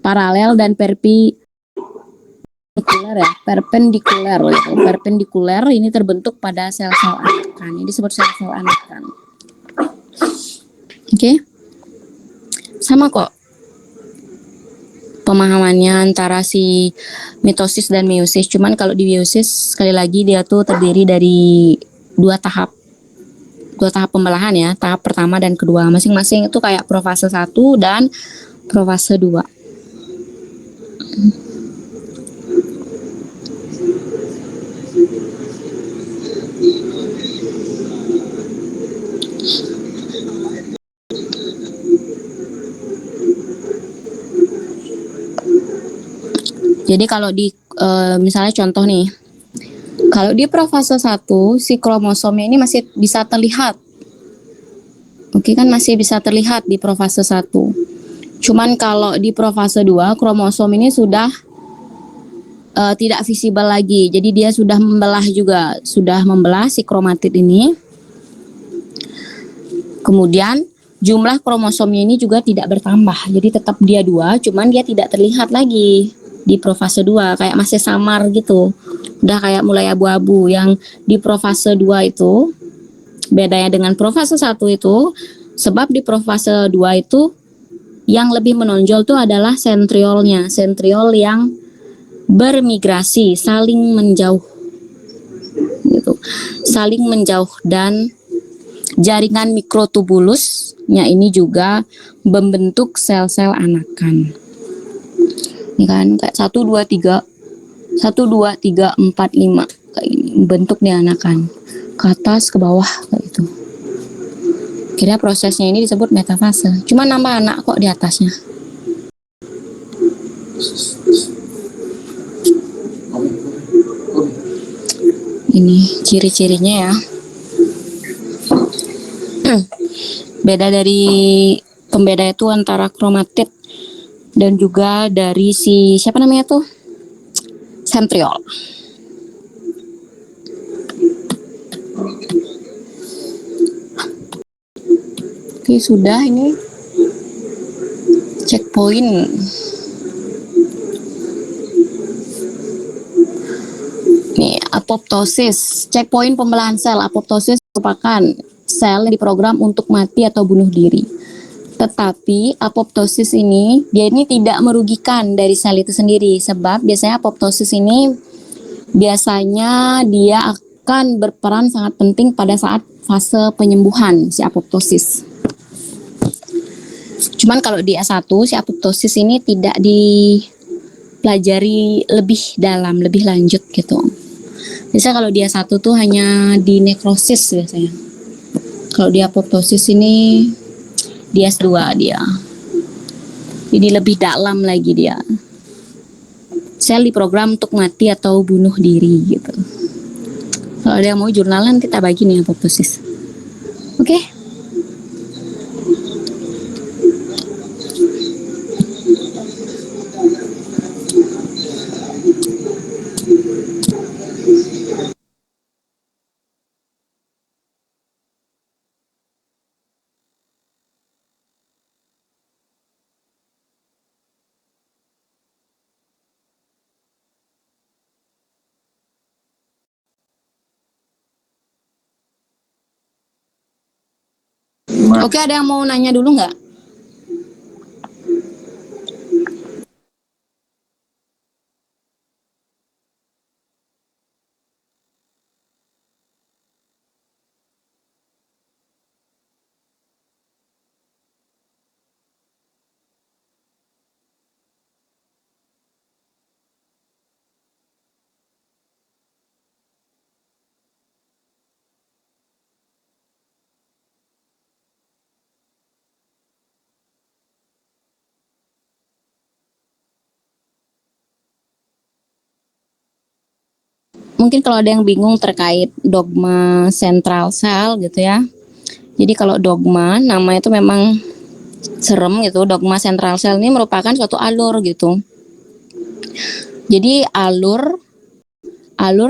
Paralel dan perpendikuler ya, perpendikuler gitu. Perpendikuler ini terbentuk pada sel-sel anakan. Ini disebut sel-sel anakan. Oke. Sama kok pemahamannya antara si mitosis dan meiosis. Cuman kalau di meiosis sekali lagi dia tuh terdiri dari dua tahap pembelahan ya. Tahap pertama dan kedua. Masing-masing itu kayak profase 1 dan profase 2. Jadi kalau di misalnya contoh nih, kalau di profase 1 si kromosomnya ini masih bisa terlihat. Oke kan masih bisa terlihat di profase 1. Cuman kalau di profase 2 kromosom ini sudah tidak visible lagi. Jadi dia sudah membelah juga, sudah membelah si kromatid ini. Kemudian jumlah kromosomnya ini juga tidak bertambah. Jadi tetap dia 2, cuman dia tidak terlihat lagi di profase 2, kayak masih samar gitu. Udah kayak mulai abu-abu. Yang di profase 2 itu bedanya dengan profase 1 itu, sebab di profase 2 itu yang lebih menonjol tuh adalah sentriolnya. Sentriol yang bermigrasi, saling menjauh gitu. Saling menjauh, dan jaringan mikrotubulusnya ini juga membentuk sel-sel anakan. Ini kan kayak 1 2 3 4 5 kayak ini bentuk nih anakan, ke atas ke bawah kayak gitu. Kira prosesnya ini disebut metafase. Cuma nambah anak kok di atasnya. Ini ciri-cirinya ya. Beda dari pembeda itu antara kromatid dan juga dari si siapa namanya tuh, sentriol. Oke, sudah ini checkpoint. Nih, apoptosis, checkpoint pembelahan sel. Apoptosis merupakan sel yang diprogram untuk mati atau bunuh diri. Tetapi apoptosis ini, dia ini tidak merugikan dari sel itu sendiri. Sebab biasanya apoptosis ini, biasanya dia akan berperan sangat penting pada saat fase penyembuhan si apoptosis. Cuman kalau di A1, si apoptosis ini tidak dipelajari lebih dalam, lebih lanjut gitu. Biasanya kalau di A1 tuh hanya di nekrosis biasanya. Kalau di apoptosis ini di S2 dia. Jadi lebih dalam lagi dia. Sel diprogram untuk mati atau bunuh diri gitu. Kalau ada yang mau jurnalan kita bagi nih apoptosis. Oke. Oke, ada yang mau nanya dulu nggak? Mungkin kalau ada yang bingung terkait dogma central cell gitu ya. Jadi kalau dogma, nama itu memang serem gitu. Dogma central cell ini merupakan suatu alur gitu. Jadi alur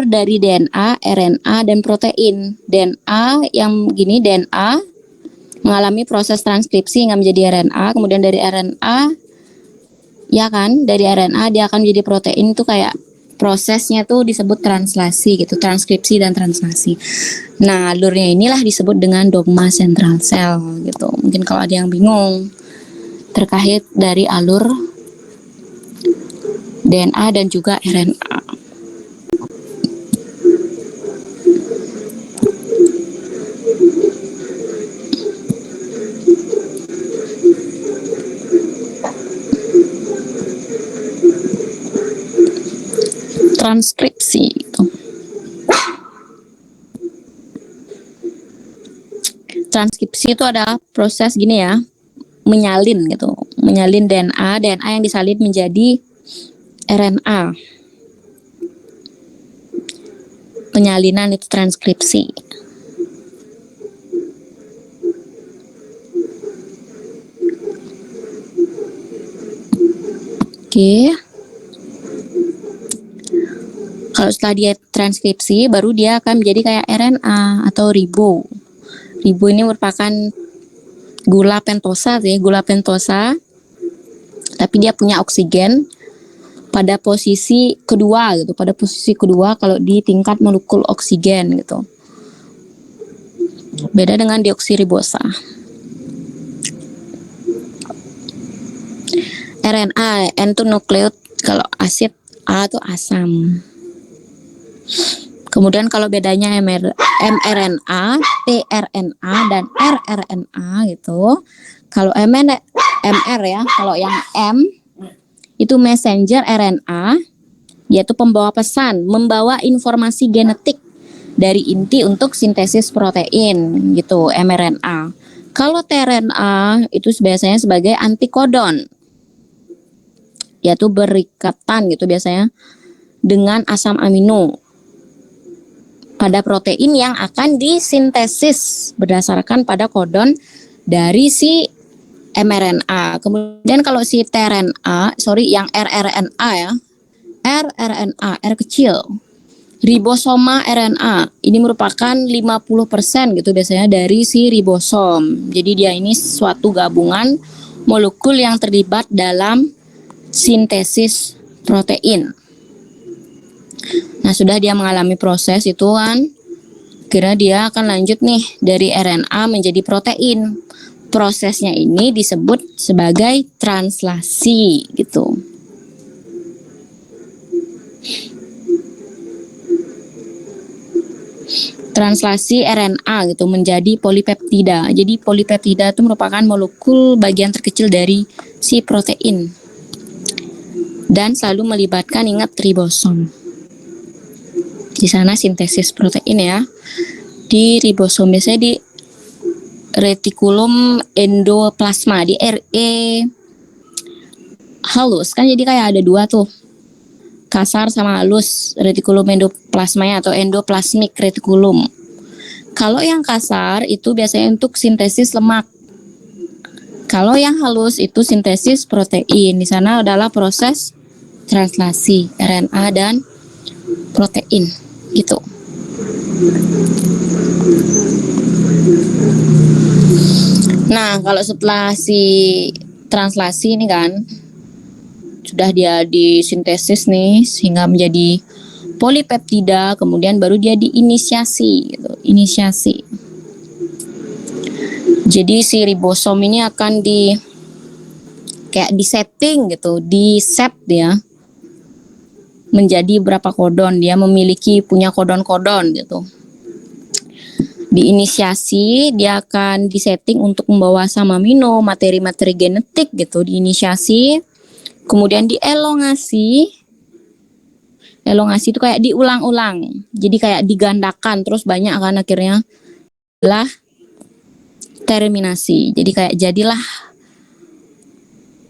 dari DNA, RNA, dan protein. DNA yang gini, DNA mengalami proses transkripsi hingga menjadi RNA, kemudian dari RNA, ya kan, dari RNA dia akan menjadi protein, itu kayak prosesnya tuh disebut translasi gitu, transkripsi dan translasi. Nah, alurnya inilah disebut dengan dogma central cell gitu. Mungkin kalau ada yang bingung terkait dari alur DNA dan juga RNA. Transkripsi gitu. Transkripsi itu ada proses gini ya, menyalin gitu, menyalin DNA yang disalin menjadi RNA. Penyalinan itu transkripsi. Oke. Kalau setelah dia transkripsi, baru dia akan menjadi kayak RNA atau ribo. Ribo ini merupakan gula pentosa sih, gula pentosa. Tapi dia punya oksigen pada posisi kedua gitu, pada posisi kedua kalau di tingkat molekul oksigen gitu. Beda dengan deoksiribosa. RNA, N itu nukleot, kalau asid, A itu asam. Kemudian kalau bedanya mRNA, tRNA, dan rRNA gitu. Kalau MR ya, kalau yang M itu messenger RNA, yaitu pembawa pesan, membawa informasi genetik dari inti untuk sintesis protein gitu, mRNA. Kalau tRNA itu biasanya sebagai antikodon, yaitu berikatan gitu biasanya dengan asam amino pada protein yang akan disintesis berdasarkan pada kodon dari si mRNA. Kemudian kalau si yang rRNA ya, rRNA, R kecil, ribosoma RNA, ini merupakan 50% gitu biasanya dari si ribosom. Jadi dia ini suatu gabungan molekul yang terlibat dalam sintesis protein. Nah, sudah dia mengalami proses itu kan, kira dia akan lanjut nih dari RNA menjadi protein. Prosesnya ini disebut sebagai translasi gitu. Translasi RNA gitu menjadi polipeptida. Jadi polipeptida itu merupakan molekul bagian terkecil dari si protein. Dan selalu melibatkan, ingat, ribosom. Di sana sintesis protein ya. Di ribosom biasanya di retikulum endoplasma, di RE halus kan, jadi kayak ada dua tuh, kasar sama halus, retikulum endoplasmanya atau endoplasmic retikulum. Kalau yang kasar itu biasanya untuk sintesis lemak. Kalau yang halus itu sintesis protein. Di sana adalah proses translasi RNA dan protein gitu. Nah, kalau setelah si translasi ini kan sudah dia disintesis nih sehingga menjadi polipeptida, kemudian baru dia diinisiasi gitu, inisiasi. Jadi si ribosom ini akan kayak disetting gitu, di set dia menjadi berapa kodon, dia punya kodon-kodon gitu. Diinisiasi, dia akan disetting untuk membawa asam amino, materi-materi genetik gitu, diinisiasi, kemudian dielongasi. Elongasi itu kayak diulang-ulang, jadi kayak digandakan terus banyak kan, akhirnya lah terminasi. Jadi kayak jadilah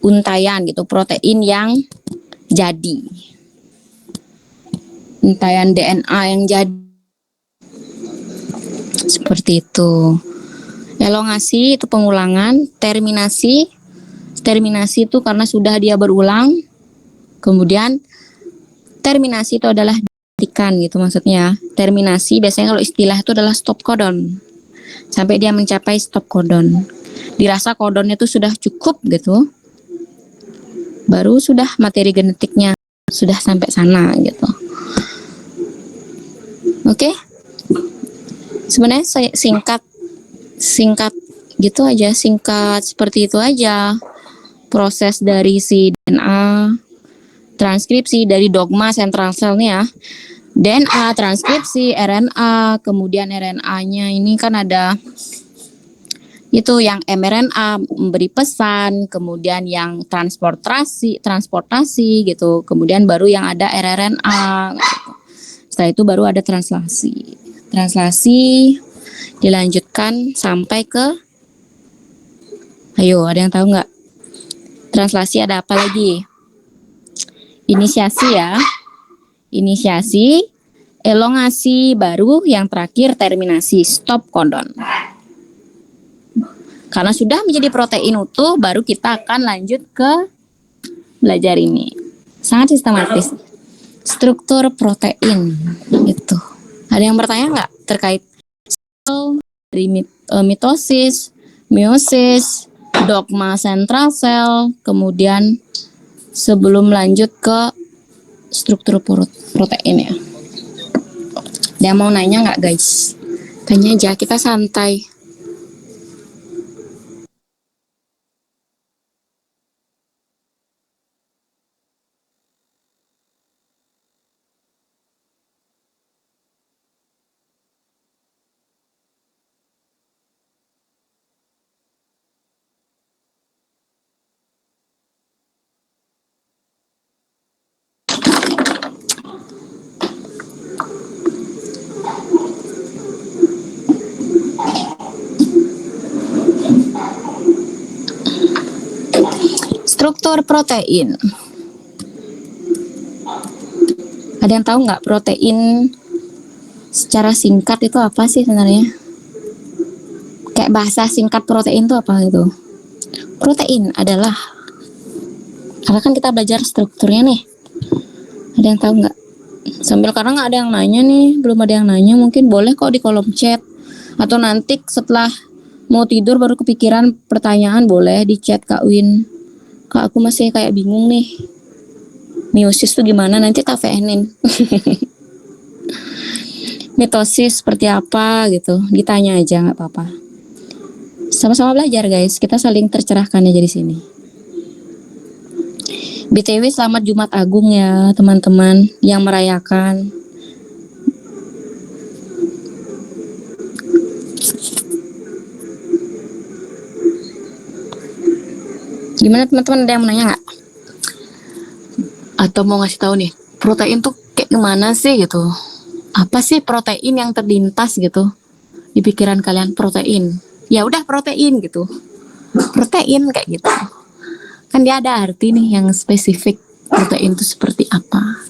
untayan gitu, protein yang jadi, untayan DNA yang jadi, seperti itu. Elongasi itu pengulangan, terminasi itu karena sudah dia berulang, kemudian terminasi itu adalah dihentikan gitu maksudnya. Terminasi biasanya kalau istilah itu adalah stop codon, sampai dia mencapai stop codon, dirasa kodonnya itu sudah cukup gitu, baru sudah materi genetiknya sudah sampai sana gitu. Oke, sebenarnya saya singkat gitu aja, singkat seperti itu aja proses dari si DNA, transkripsi dari dogma sentral cell nih ya. DNA, transkripsi, RNA, kemudian RNA-nya ini kan ada itu yang mRNA memberi pesan, kemudian yang transportasi gitu, kemudian baru yang ada rRNA gitu. Setelah itu baru ada translasi dilanjutkan sampai ke, ayo ada yang tahu nggak translasi ada apa lagi? Inisiasi ya, inisiasi, elongasi, baru yang terakhir terminasi, stop codon. Karena sudah menjadi protein utuh, baru kita akan lanjut ke belajar ini. Sangat sistematis. Struktur protein itu. Ada yang bertanya nggak terkait dari mitosis, meiosis, dogma central cell, kemudian sebelum lanjut ke struktur protein ya. Dia mau nanya nggak guys? Tanya aja, kita santai. Struktur protein. Ada yang tahu nggak protein secara singkat itu apa sih sebenarnya? Kayak bahasa singkat protein itu apa gitu? Protein adalah, karena kan kita belajar strukturnya nih. Ada yang tahu nggak? Sambil karena nggak ada yang nanya nih, belum ada yang nanya, mungkin boleh kok di kolom chat. Atau nanti setelah mau tidur baru kepikiran pertanyaan, boleh di chat Kak Win. Kak, aku masih kayak bingung nih. Meiosis tuh gimana? Nanti tak VN-in. Mitosis seperti apa gitu. Ditanya aja, nggak apa-apa. Sama-sama belajar guys. Kita saling tercerahkan aja di sini. BTW selamat Jumat Agung ya teman-teman yang merayakan. Gimana teman-teman, ada yang mau nanya nggak? Atau mau ngasih tahu nih, protein tuh kayak gimana sih gitu? Apa sih protein yang terlintas gitu di pikiran kalian? Protein, ya udah protein gitu. Protein kayak gitu. Kan dia ada arti nih yang spesifik. Protein itu seperti apa?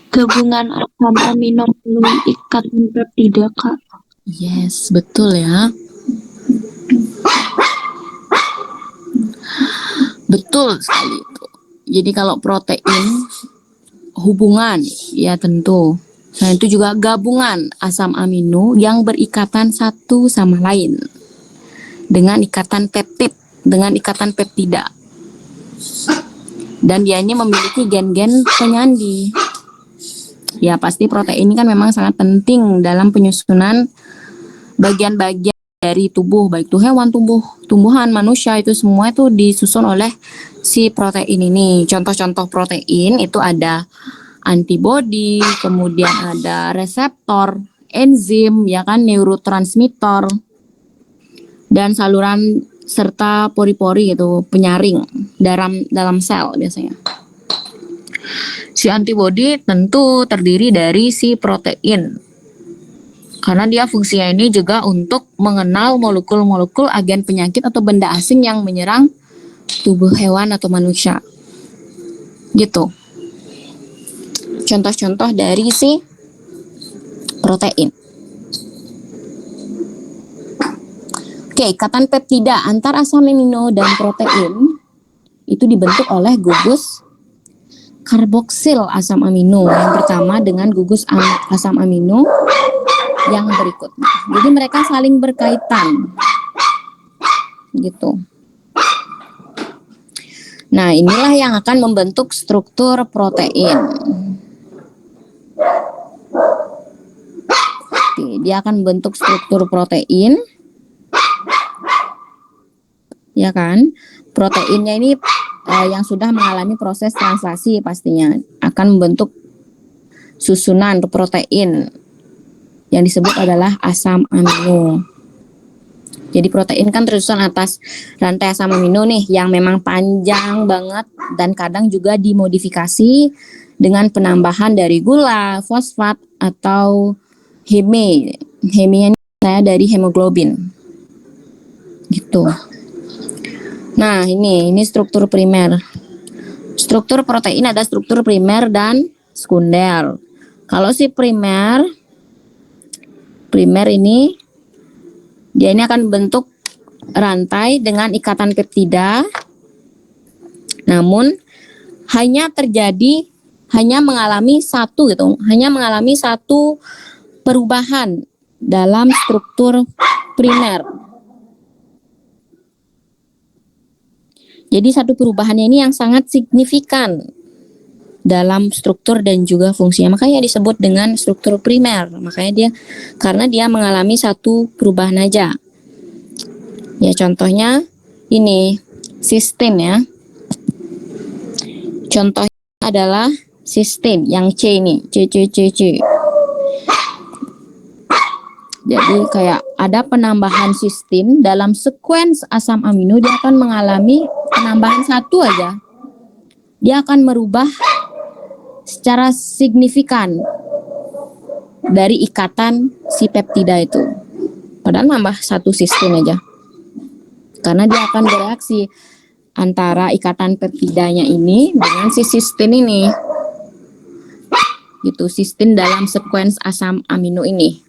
Gabungan asam amino melalui ikatan peptida, Kak. Yes, betul ya. Betul sekali itu. Jadi kalau protein hubungan, ya tentu. Nah itu juga gabungan asam amino yang berikatan satu sama lain dengan ikatan peptid, dengan ikatan peptida. Dan dia ini memiliki gen-gen penyandi. Ya pasti protein ini kan memang sangat penting dalam penyusunan bagian-bagian dari tubuh, baik itu hewan, tumbuhan, manusia, itu semua itu disusun oleh si protein ini. Contoh-contoh protein itu ada antibodi, kemudian ada reseptor, enzim, ya kan, neurotransmitter, dan saluran serta pori-pori itu penyaring dalam sel biasanya. Si antibodi tentu terdiri dari si protein. Karena dia fungsinya ini juga untuk mengenal molekul-molekul agen penyakit atau benda asing yang menyerang tubuh hewan atau manusia. Gitu. Contoh-contoh dari si protein. Oke, ikatan peptida antar asam amino dan protein itu dibentuk oleh gugus karboksil asam amino. Yang pertama dengan gugus asam amino yang berikutnya. Jadi mereka saling berkaitan. Gitu. Nah, inilah yang akan membentuk struktur protein. Oke, dia akan membentuk struktur protein. Ya kan? Proteinnya ini yang sudah mengalami proses translasi pastinya akan membentuk susunan protein yang disebut adalah asam amino. Jadi protein kan tersusun atas rantai asam amino nih yang memang panjang banget dan kadang juga dimodifikasi dengan penambahan dari gula, fosfat atau heme. Hemenya ini saya dari hemoglobin. Gitu. Nah, ini struktur primer. Struktur protein ada struktur primer dan sekunder. Kalau si primer ini dia ini akan membentuk rantai dengan ikatan peptida, namun hanya mengalami satu perubahan dalam struktur primer. Jadi satu perubahannya ini yang sangat signifikan dalam struktur dan juga fungsinya, makanya disebut dengan struktur primer. Makanya karena dia mengalami satu perubahan aja. Ya contohnya ini sistin ya. Contohnya adalah sistin yang C ini, C. Jadi kayak ada penambahan sistin dalam sekuens asam amino, dia akan mengalami penambahan satu aja. Dia akan merubah secara signifikan dari ikatan si peptida itu. Padahal nambah satu sistin aja. Karena dia akan bereaksi antara ikatan peptidanya ini dengan si sistin ini. Gitu, sistin dalam sekuens asam amino ini.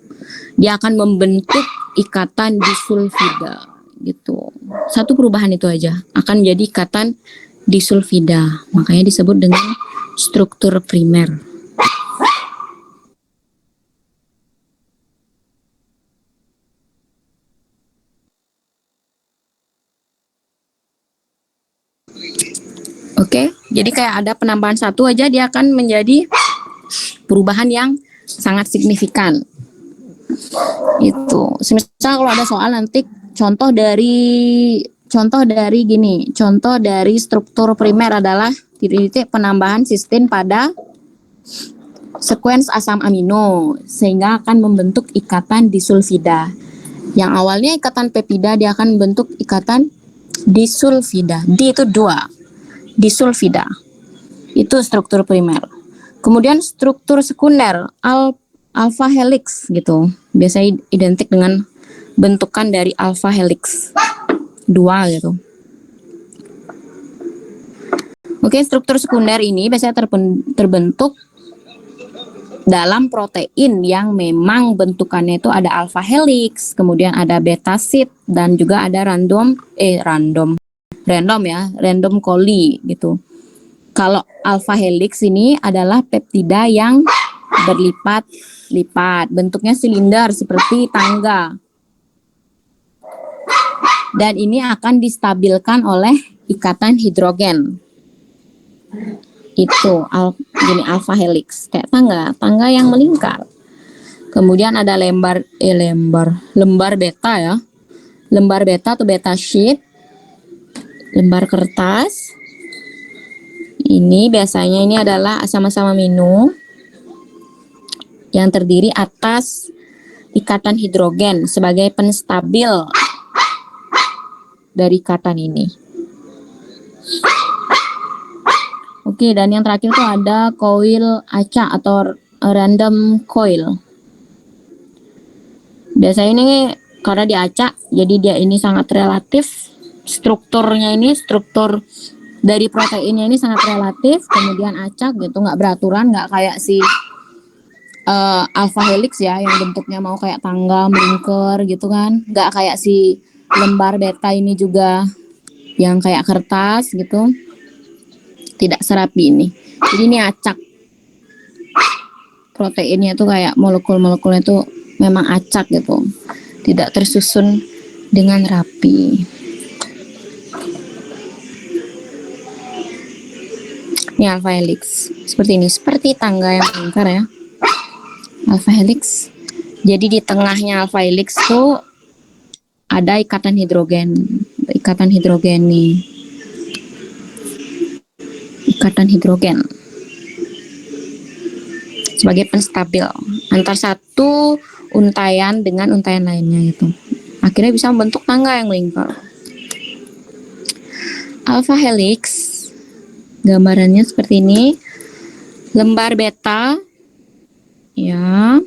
Dia akan membentuk ikatan disulfida. Gitu. Satu perubahan itu aja akan menjadi ikatan disulfida. Makanya disebut dengan struktur primer. Oke, jadi kayak ada penambahan satu aja dia akan menjadi perubahan yang sangat signifikan. Itu. Misal kalau ada soal nanti contoh dari struktur primer adalah titik-titik penambahan sistin pada sekuens asam amino sehingga akan membentuk ikatan disulfida. Yang awalnya ikatan peptida dia akan membentuk ikatan disulfida. Di itu 2. Disulfida. Itu struktur primer. Kemudian struktur sekunder alpha helix gitu. Biasanya identik dengan bentukan dari alpha helix 2 gitu. Oke, struktur sekunder ini biasanya terbentuk dalam protein yang memang bentukannya itu ada alpha helix, kemudian ada beta sheet dan juga ada random coli gitu. Kalau alpha helix ini adalah peptida yang berlipat-lipat, bentuknya silinder seperti tangga. Dan ini akan distabilkan oleh ikatan hidrogen. Itu alpha helix, kayak tangga yang melingkar. Kemudian ada lembar beta ya. Lembar beta atau beta sheet. Lembar kertas. Ini biasanya ini adalah asam-asam amino yang terdiri atas ikatan hidrogen sebagai penstabil dari ikatan ini. Oke, dan yang terakhir tuh ada koil acak atau random coil. Biasanya ini karena diacak, jadi dia ini sangat relatif. Strukturnya ini, struktur dari proteinnya ini sangat relatif. Kemudian acak gitu, nggak beraturan, nggak kayak si alpha helix ya, yang bentuknya mau kayak tangga melingkar gitu kan. Nggak kayak si lembar beta ini juga yang kayak kertas gitu. Tidak serapi ini. Jadi ini acak. Proteinnya itu kayak molekul-molekulnya itu memang acak gitu. Tidak tersusun dengan rapi. Ini alpha helix. Seperti ini, seperti tangga yang melingkar ya. Alpha helix. Jadi di tengahnya alpha helix tuh ada ikatan hidrogen. Ikatan hidrogen nih. Ikatan hidrogen sebagai penstabil antar satu untaian dengan untaian lainnya gitu. Akhirnya bisa membentuk tangga yang melingkar. Alpha helix gambarannya seperti ini. Lembar beta ya.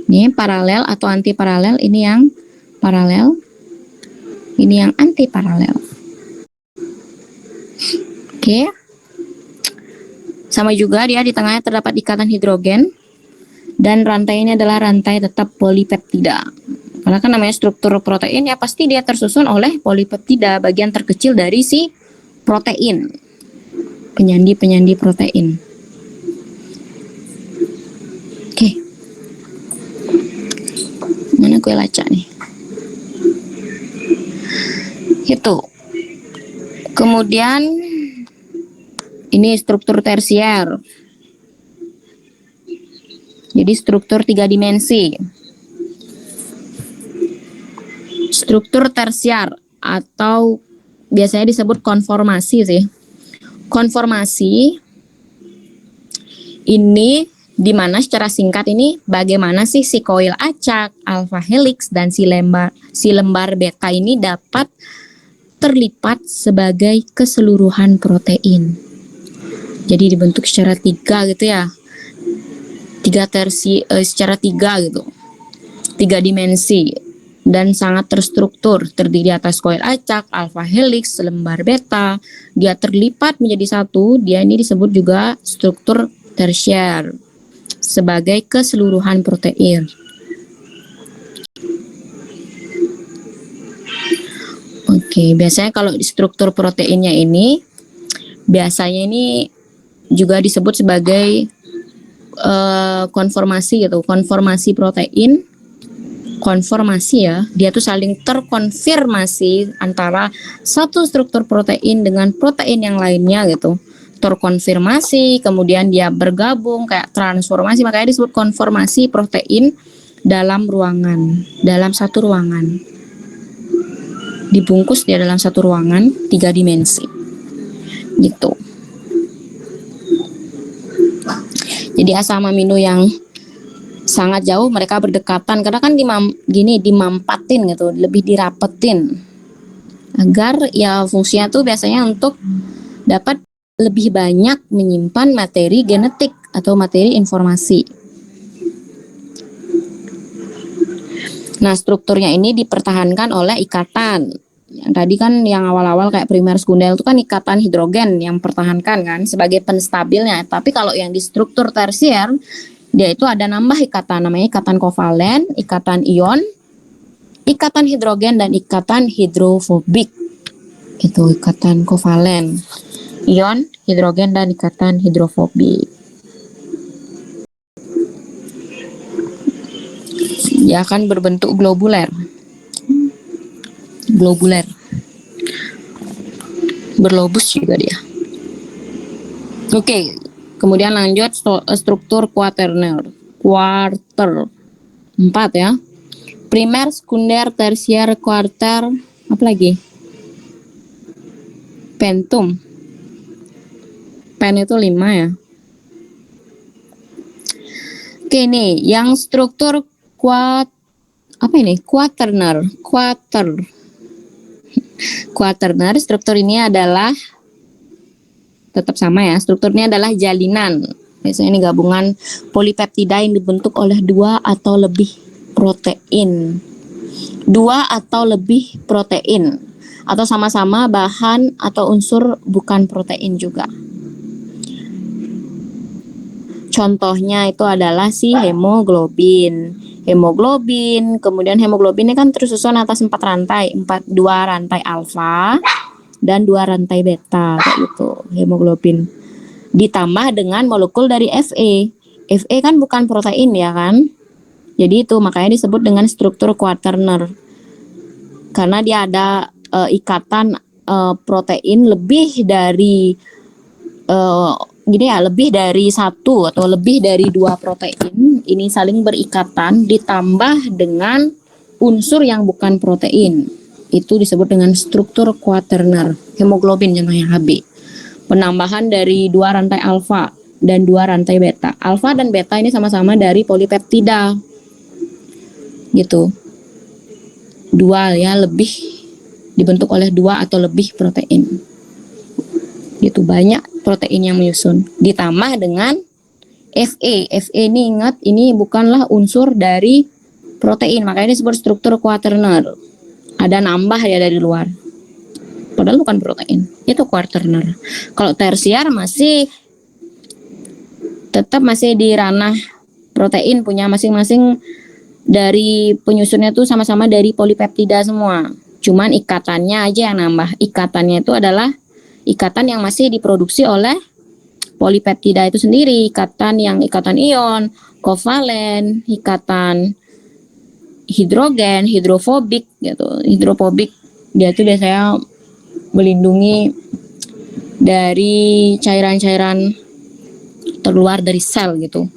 Ini paralel atau anti paralel, ini yang paralel. Ini yang anti paralel. Oke. Sama juga dia di tengahnya terdapat ikatan hidrogen dan rantai ini adalah rantai tetap polipeptida. Karena kan namanya struktur protein ya pasti dia tersusun oleh polipeptida, bagian terkecil dari si protein. Penyandi-penyandi protein. Oke. Mana kue lacak nih? Itu. Kemudian ini struktur tersier. Jadi struktur 3 dimensi. Struktur tersier atau biasanya disebut konformasi sih. Konformasi ini dimana secara singkat ini bagaimana sih si koil acak, alpha helix dan si lembar beta ini dapat terlipat sebagai keseluruhan protein. Jadi dibentuk secara 3 gitu ya. 3 secara 3 gitu. 3 dimensi dan sangat terstruktur, terdiri atas koil acak, alpha helix, lembar beta. Dia terlipat menjadi satu, dia ini disebut juga struktur tersier sebagai keseluruhan protein. Oke, biasanya kalau di struktur proteinnya ini biasanya ini juga disebut sebagai konformasi gitu, konformasi protein. Konformasi ya, dia tuh saling terkonfirmasi antara satu struktur protein dengan protein yang lainnya gitu. Terkonfirmasi, kemudian dia bergabung kayak transformasi, makanya disebut konformasi protein dalam ruangan, dalam satu ruangan. Dibungkus dia dalam satu ruangan 3 dimensi. Gitu. Jadi asam amino yang sangat jauh mereka berdekatan karena kan dimampatin gitu, lebih dirapetin agar ya fungsinya tuh biasanya untuk dapat lebih banyak menyimpan materi genetik atau materi informasi. Nah, strukturnya ini dipertahankan oleh ikatan. Yang tadi kan yang awal-awal kayak primer sekunder itu kan ikatan hidrogen yang pertahankan kan sebagai penstabilnya. Tapi kalau yang di struktur tersier dia itu ada nambah ikatan, namanya ikatan kovalen, ikatan ion, ikatan hidrogen dan ikatan hidrofobik. Itu ikatan kovalen, ion, hidrogen dan ikatan hidrofobik. Dia akan berbentuk globuler. Berlobus juga dia. Oke, kemudian lanjut struktur kuaterner. quarter. 4 ya. Primer, sekunder, tersier, kuarter, apa lagi? Pentum. Pen itu 5 ya. Oke nih, yang struktur apa ini? Quaterner, struktur ini adalah tetap sama ya. Strukturnya adalah jalinan. Biasanya ini gabungan polipeptida yang dibentuk oleh 2 atau lebih protein. 2 atau lebih protein. Atau sama-sama bahan atau unsur bukan protein juga. Contohnya itu adalah si hemoglobin. Kemudian hemoglobin ini kan tersusun atas 4 rantai, 2 rantai alfa dan 2 rantai beta kayak gitu, hemoglobin. Ditambah dengan molekul dari Fe. Fe kan bukan protein ya kan? Jadi itu makanya disebut dengan struktur quaterner. Karena dia ada ikatan protein lebih dari lebih dari 1 atau lebih dari 2 protein ini saling berikatan ditambah dengan unsur yang bukan protein. Itu disebut dengan struktur quaterner. Hemoglobin namanya Hb. Penambahan dari 2 rantai alfa dan 2 rantai beta. Alfa dan beta ini sama-sama dari polipeptida. Gitu. Dual ya, lebih dibentuk oleh 2 atau lebih protein. Gitu, banyak protein yang menyusun. Ditambah dengan Fe. Fe ini ingat, ini bukanlah unsur dari protein, makanya disebut struktur quaterner. Ada nambah ya dari luar. Padahal bukan protein. Itu quaterner. Kalau tersier tetap masih di ranah protein, punya masing-masing dari penyusunnya tuh sama-sama dari polipeptida semua. Cuman ikatannya aja yang nambah. Ikatannya itu adalah ikatan yang masih diproduksi oleh polipeptida itu sendiri, ikatan ion, kovalen, ikatan hidrogen, hidrofobik gitu. Hidrofobik dia tuh biasanya melindungi dari cairan-cairan terluar dari sel gitu.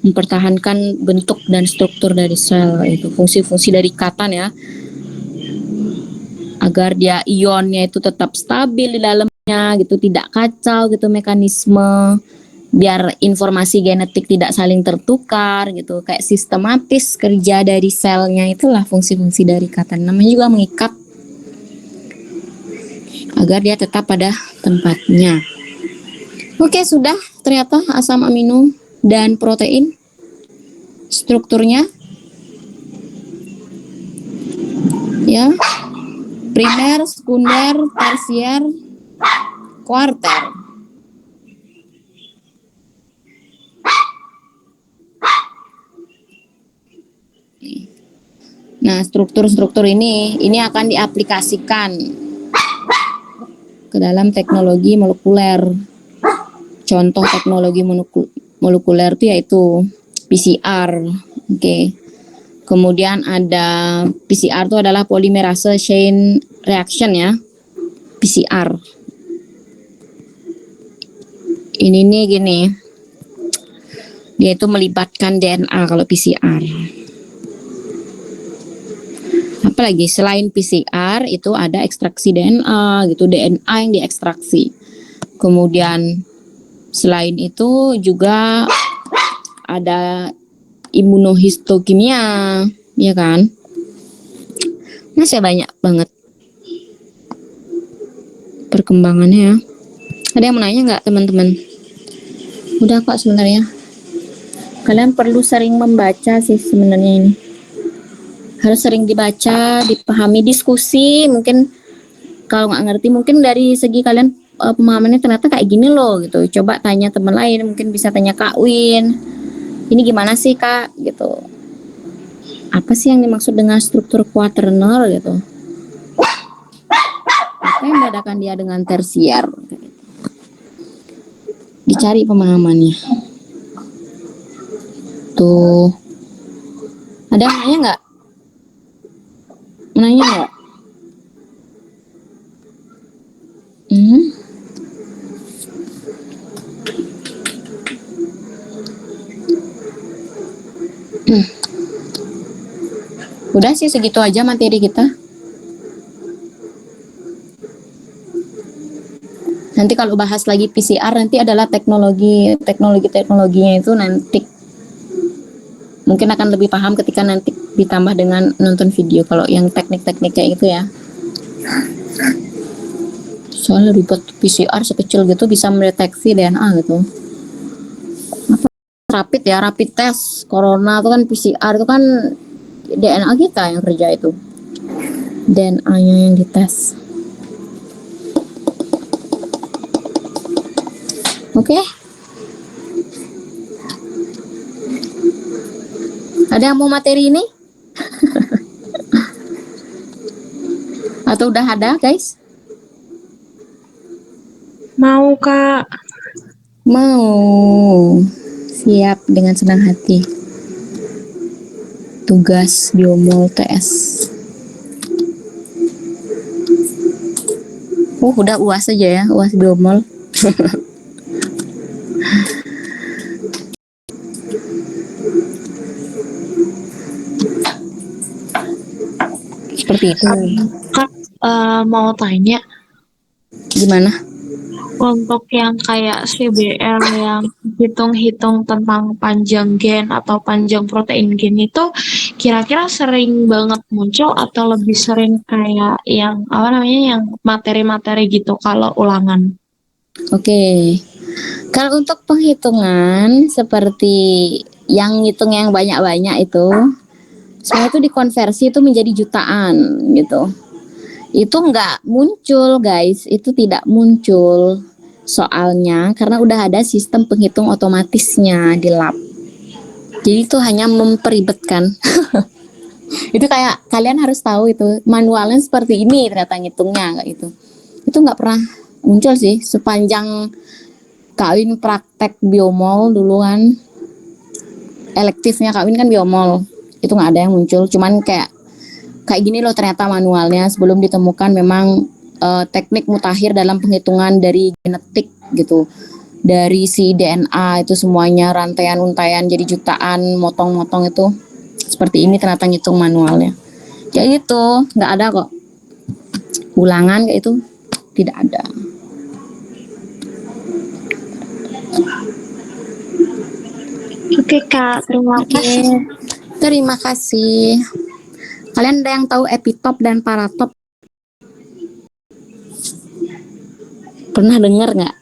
Mempertahankan bentuk dan struktur dari sel itu, fungsi-fungsi dari ikatan ya. Agar dia ionnya itu tetap stabil di dalamnya gitu, tidak kacau gitu mekanisme, biar informasi genetik tidak saling tertukar gitu, kayak sistematis kerja dari selnya. Itulah fungsi-fungsi dari ikatan. Namanya juga mengikat agar dia tetap pada tempatnya. Oke, sudah ternyata asam amino dan protein strukturnya ya. Primer, sekunder, tersier, kuarter. Nah, struktur-struktur ini akan diaplikasikan ke dalam teknologi molekuler. Contoh teknologi molekuler itu yaitu PCR. Oke. Kemudian ada PCR itu adalah polymerase chain reaction ya. PCR. Ini nih gini. Dia itu melibatkan DNA kalau PCR. Apalagi selain PCR itu ada ekstraksi DNA gitu, DNA yang diekstraksi. Kemudian selain itu juga ada imunohistokimia, ya kan? Masih banyak banget perkembangannya ya. Ada yang mau nanya nggak teman-teman? Udah kok sebenarnya. Kalian perlu sering membaca sih sebenarnya ini. Harus sering dibaca, dipahami, diskusi. Mungkin kalau nggak ngerti, mungkin dari segi kalian pemahamannya ternyata kayak gini loh gitu. Coba tanya teman lain, mungkin bisa tanya Kak Win. Ini gimana sih Kak gitu. Apa sih yang dimaksud dengan struktur quaterner gitu? Apa yang membedakan dia dengan tersier? Dicari pemahamannya. Tuh. Ada yang nanya nggak? Nanya nggak? Udah sih segitu aja materi kita. Nanti kalau bahas lagi PCR nanti adalah teknologinya itu nanti mungkin akan lebih paham ketika nanti ditambah dengan nonton video kalau yang teknik-teknik kayak gitu ya. Soalnya ribet PCR sekecil gitu bisa mendeteksi DNA gitu. Rapid ya, rapid test corona itu kan PCR itu kan DNA kita yang kerja itu. DNA-nya yang dites. Oke. Ada yang mau materi ini? Atau udah ada, guys? Mau, Kak. Mau. Siap dengan senang hati. Tugas biomol TS. Udah UAS aja ya, UAS biomol. Seperti itu. Kak, mau tanya, Gimana? untuk yang kayak CBL yang hitung-hitung tentang panjang gen atau panjang protein gen itu kira-kira sering banget muncul atau lebih sering kayak yang apa namanya yang materi-materi gitu kalau ulangan? Oke. Kalau untuk penghitungan seperti yang ngitung yang banyak-banyak itu, sebenarnya itu dikonversi itu menjadi jutaan gitu. Itu nggak muncul guys, itu tidak muncul soalnya karena udah ada sistem penghitung otomatisnya di lab. Jadi itu hanya memperibetkan. Itu kayak kalian harus tahu itu manualnya seperti ini ternyata ngitungnya nggak itu. Itu nggak pernah muncul sih sepanjang Kawin praktek biomol dulu kan, elektifnya Kawin kan biomol, itu nggak ada yang muncul, cuman kayak gini loh ternyata manualnya sebelum ditemukan memang teknik mutakhir dalam penghitungan dari genetik gitu, dari si DNA itu semuanya rantaian untaian jadi jutaan motong-motong itu seperti ini ternyata ngitung manualnya. Kayak gitu, nggak ada kok ulangan kayak itu, tidak ada. Oke Kak, terima Oke, kasih. terima kasih. Kalian ada yang tahu epitop dan paratop? Pernah dengar nggak?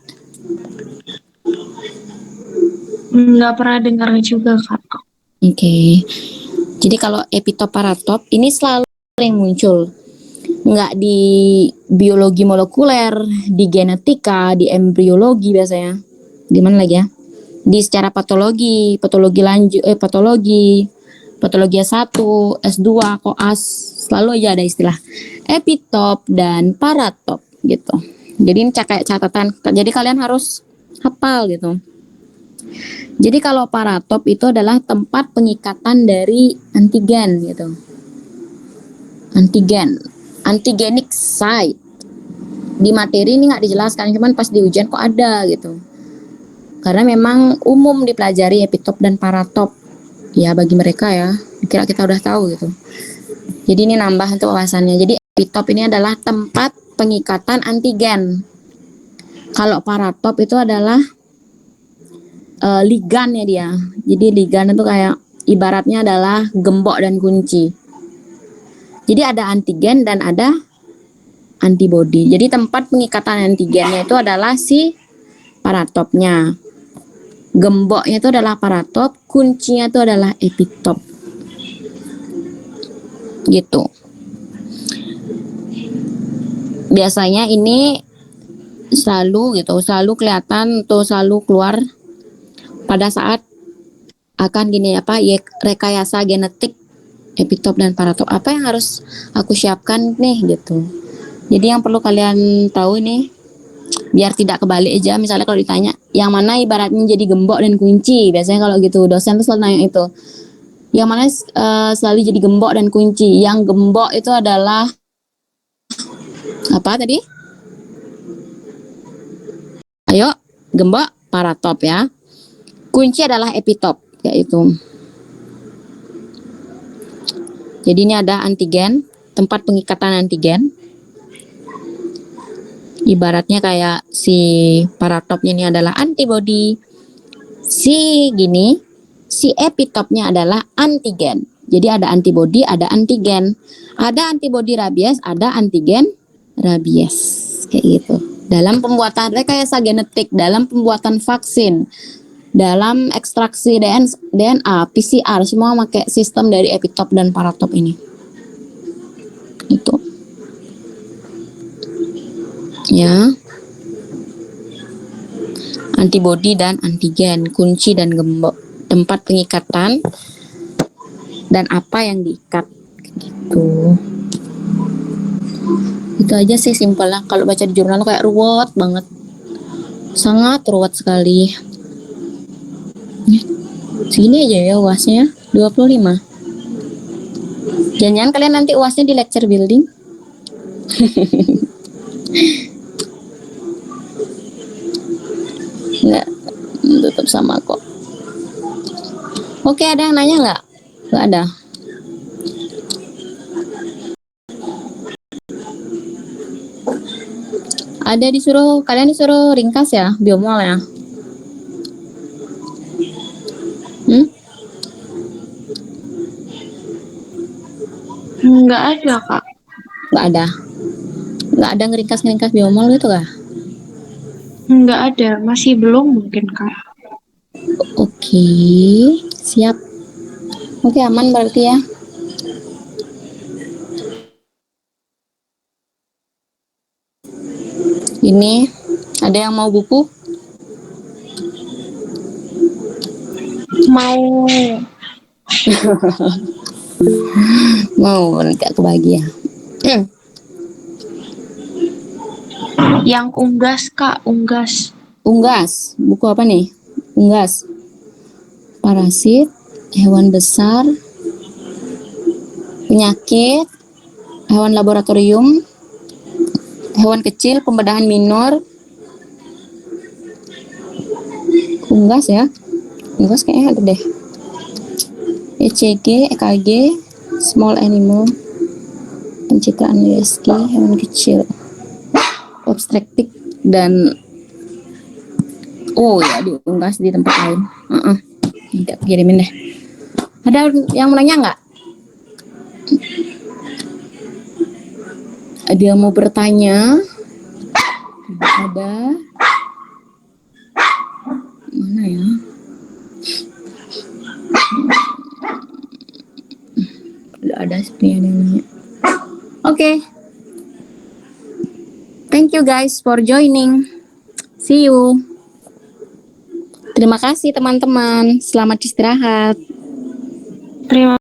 Nggak pernah dengar juga Kak. Oke. Jadi kalau epitop paratop ini selalu sering muncul. Nggak di biologi molekuler, di genetika, di embriologi biasanya. Di mana lagi ya? Di secara patologi lanjut, patologi S1, S2, koas, selalu aja ada istilah epitop dan paratop gitu. Jadi ini kayak catatan. Jadi kalian harus hafal gitu. Jadi kalau paratop itu adalah tempat pengikatan dari antigen gitu. Antigenic site. Di materi ini nggak dijelaskan, cuman pas di ujian kok ada gitu. Karena memang umum dipelajari epitop dan paratop. Ya bagi mereka ya, kira kita udah tahu gitu. Jadi ini nambah untuk wawasannya. Jadi epitop ini adalah tempat pengikatan antigen. Kalau paratop itu adalah ligannya dia. Jadi ligan itu kayak ibaratnya adalah gembok dan kunci. Jadi ada antigen dan ada antibody. Jadi tempat pengikatan antigennya itu adalah si paratopnya. Gemboknya itu adalah paratop, kuncinya itu adalah epitop. Gitu. Biasanya ini selalu kelihatan atau selalu keluar pada saat akan rekayasa genetik epitop dan paratop. Apa yang harus aku siapkan nih gitu. Jadi yang perlu kalian tahu nih biar tidak kebalik aja, misalnya kalau ditanya yang mana ibaratnya jadi gembok dan kunci, biasanya kalau gitu dosen tuh selalu nanya itu yang mana selalu jadi gembok dan kunci. Yang gembok itu adalah apa tadi? Ayo, gembok paratop ya. Kunci adalah epitop, yaitu. Jadi ini ada antigen, tempat pengikatan antigen. Ibaratnya kayak si paratopnya ini adalah antibody. Si epitopnya adalah antigen. Jadi ada antibody, ada antigen. Ada antibody rabies, ada antigen rabies. Kayak gitu. Dalam pembuatan rekayasa genetik, dalam pembuatan vaksin, dalam ekstraksi DNA, PCR, semua pakai sistem dari epitop dan paratop ini. Itu. Ya. Antibodi dan antigen, kunci dan gembok, tempat pengikatan dan apa yang diikat gitu. Itu aja sih simpelnya. Kalau baca di jurnal kayak ruwet banget. Sangat ruwet sekali. Segini aja ya UASnya, 25. Jangan-jangan kalian nanti UASnya di lecture building. Enggak, tetap sama kok. Oke, ada yang nanya nggak? Nggak ada. Kalian disuruh ringkas ya, biomol ya? Nggak ada, Kak. Nggak ada. Nggak ada ngeringkas biomol gitu kah? Nggak ada, masih belum mungkin, Kak. Oke, siap. Oke, aman berarti ya. Ini ada yang mau buku? Mau Mau, nggak kebahagia. yang unggas, Kak, unggas. Unggas, buku apa nih? Unggas. Parasit, hewan besar, penyakit, hewan laboratorium, hewan kecil, pembedahan minor. Unggas ya. Unggas kayaknya ada deh. ECG, EKG, small animal, pencitraan USG, hewan kecil, obstetrik dan oh ya diunggas di tempat lain. Nggak kirimin deh. Ada yang mau nanya nggak? Ada yang mau bertanya? Ada? Mana ya? Ada seperti yang nanya. Oke. Thank you guys for joining. See you. Terima kasih teman-teman. Selamat istirahat. Terima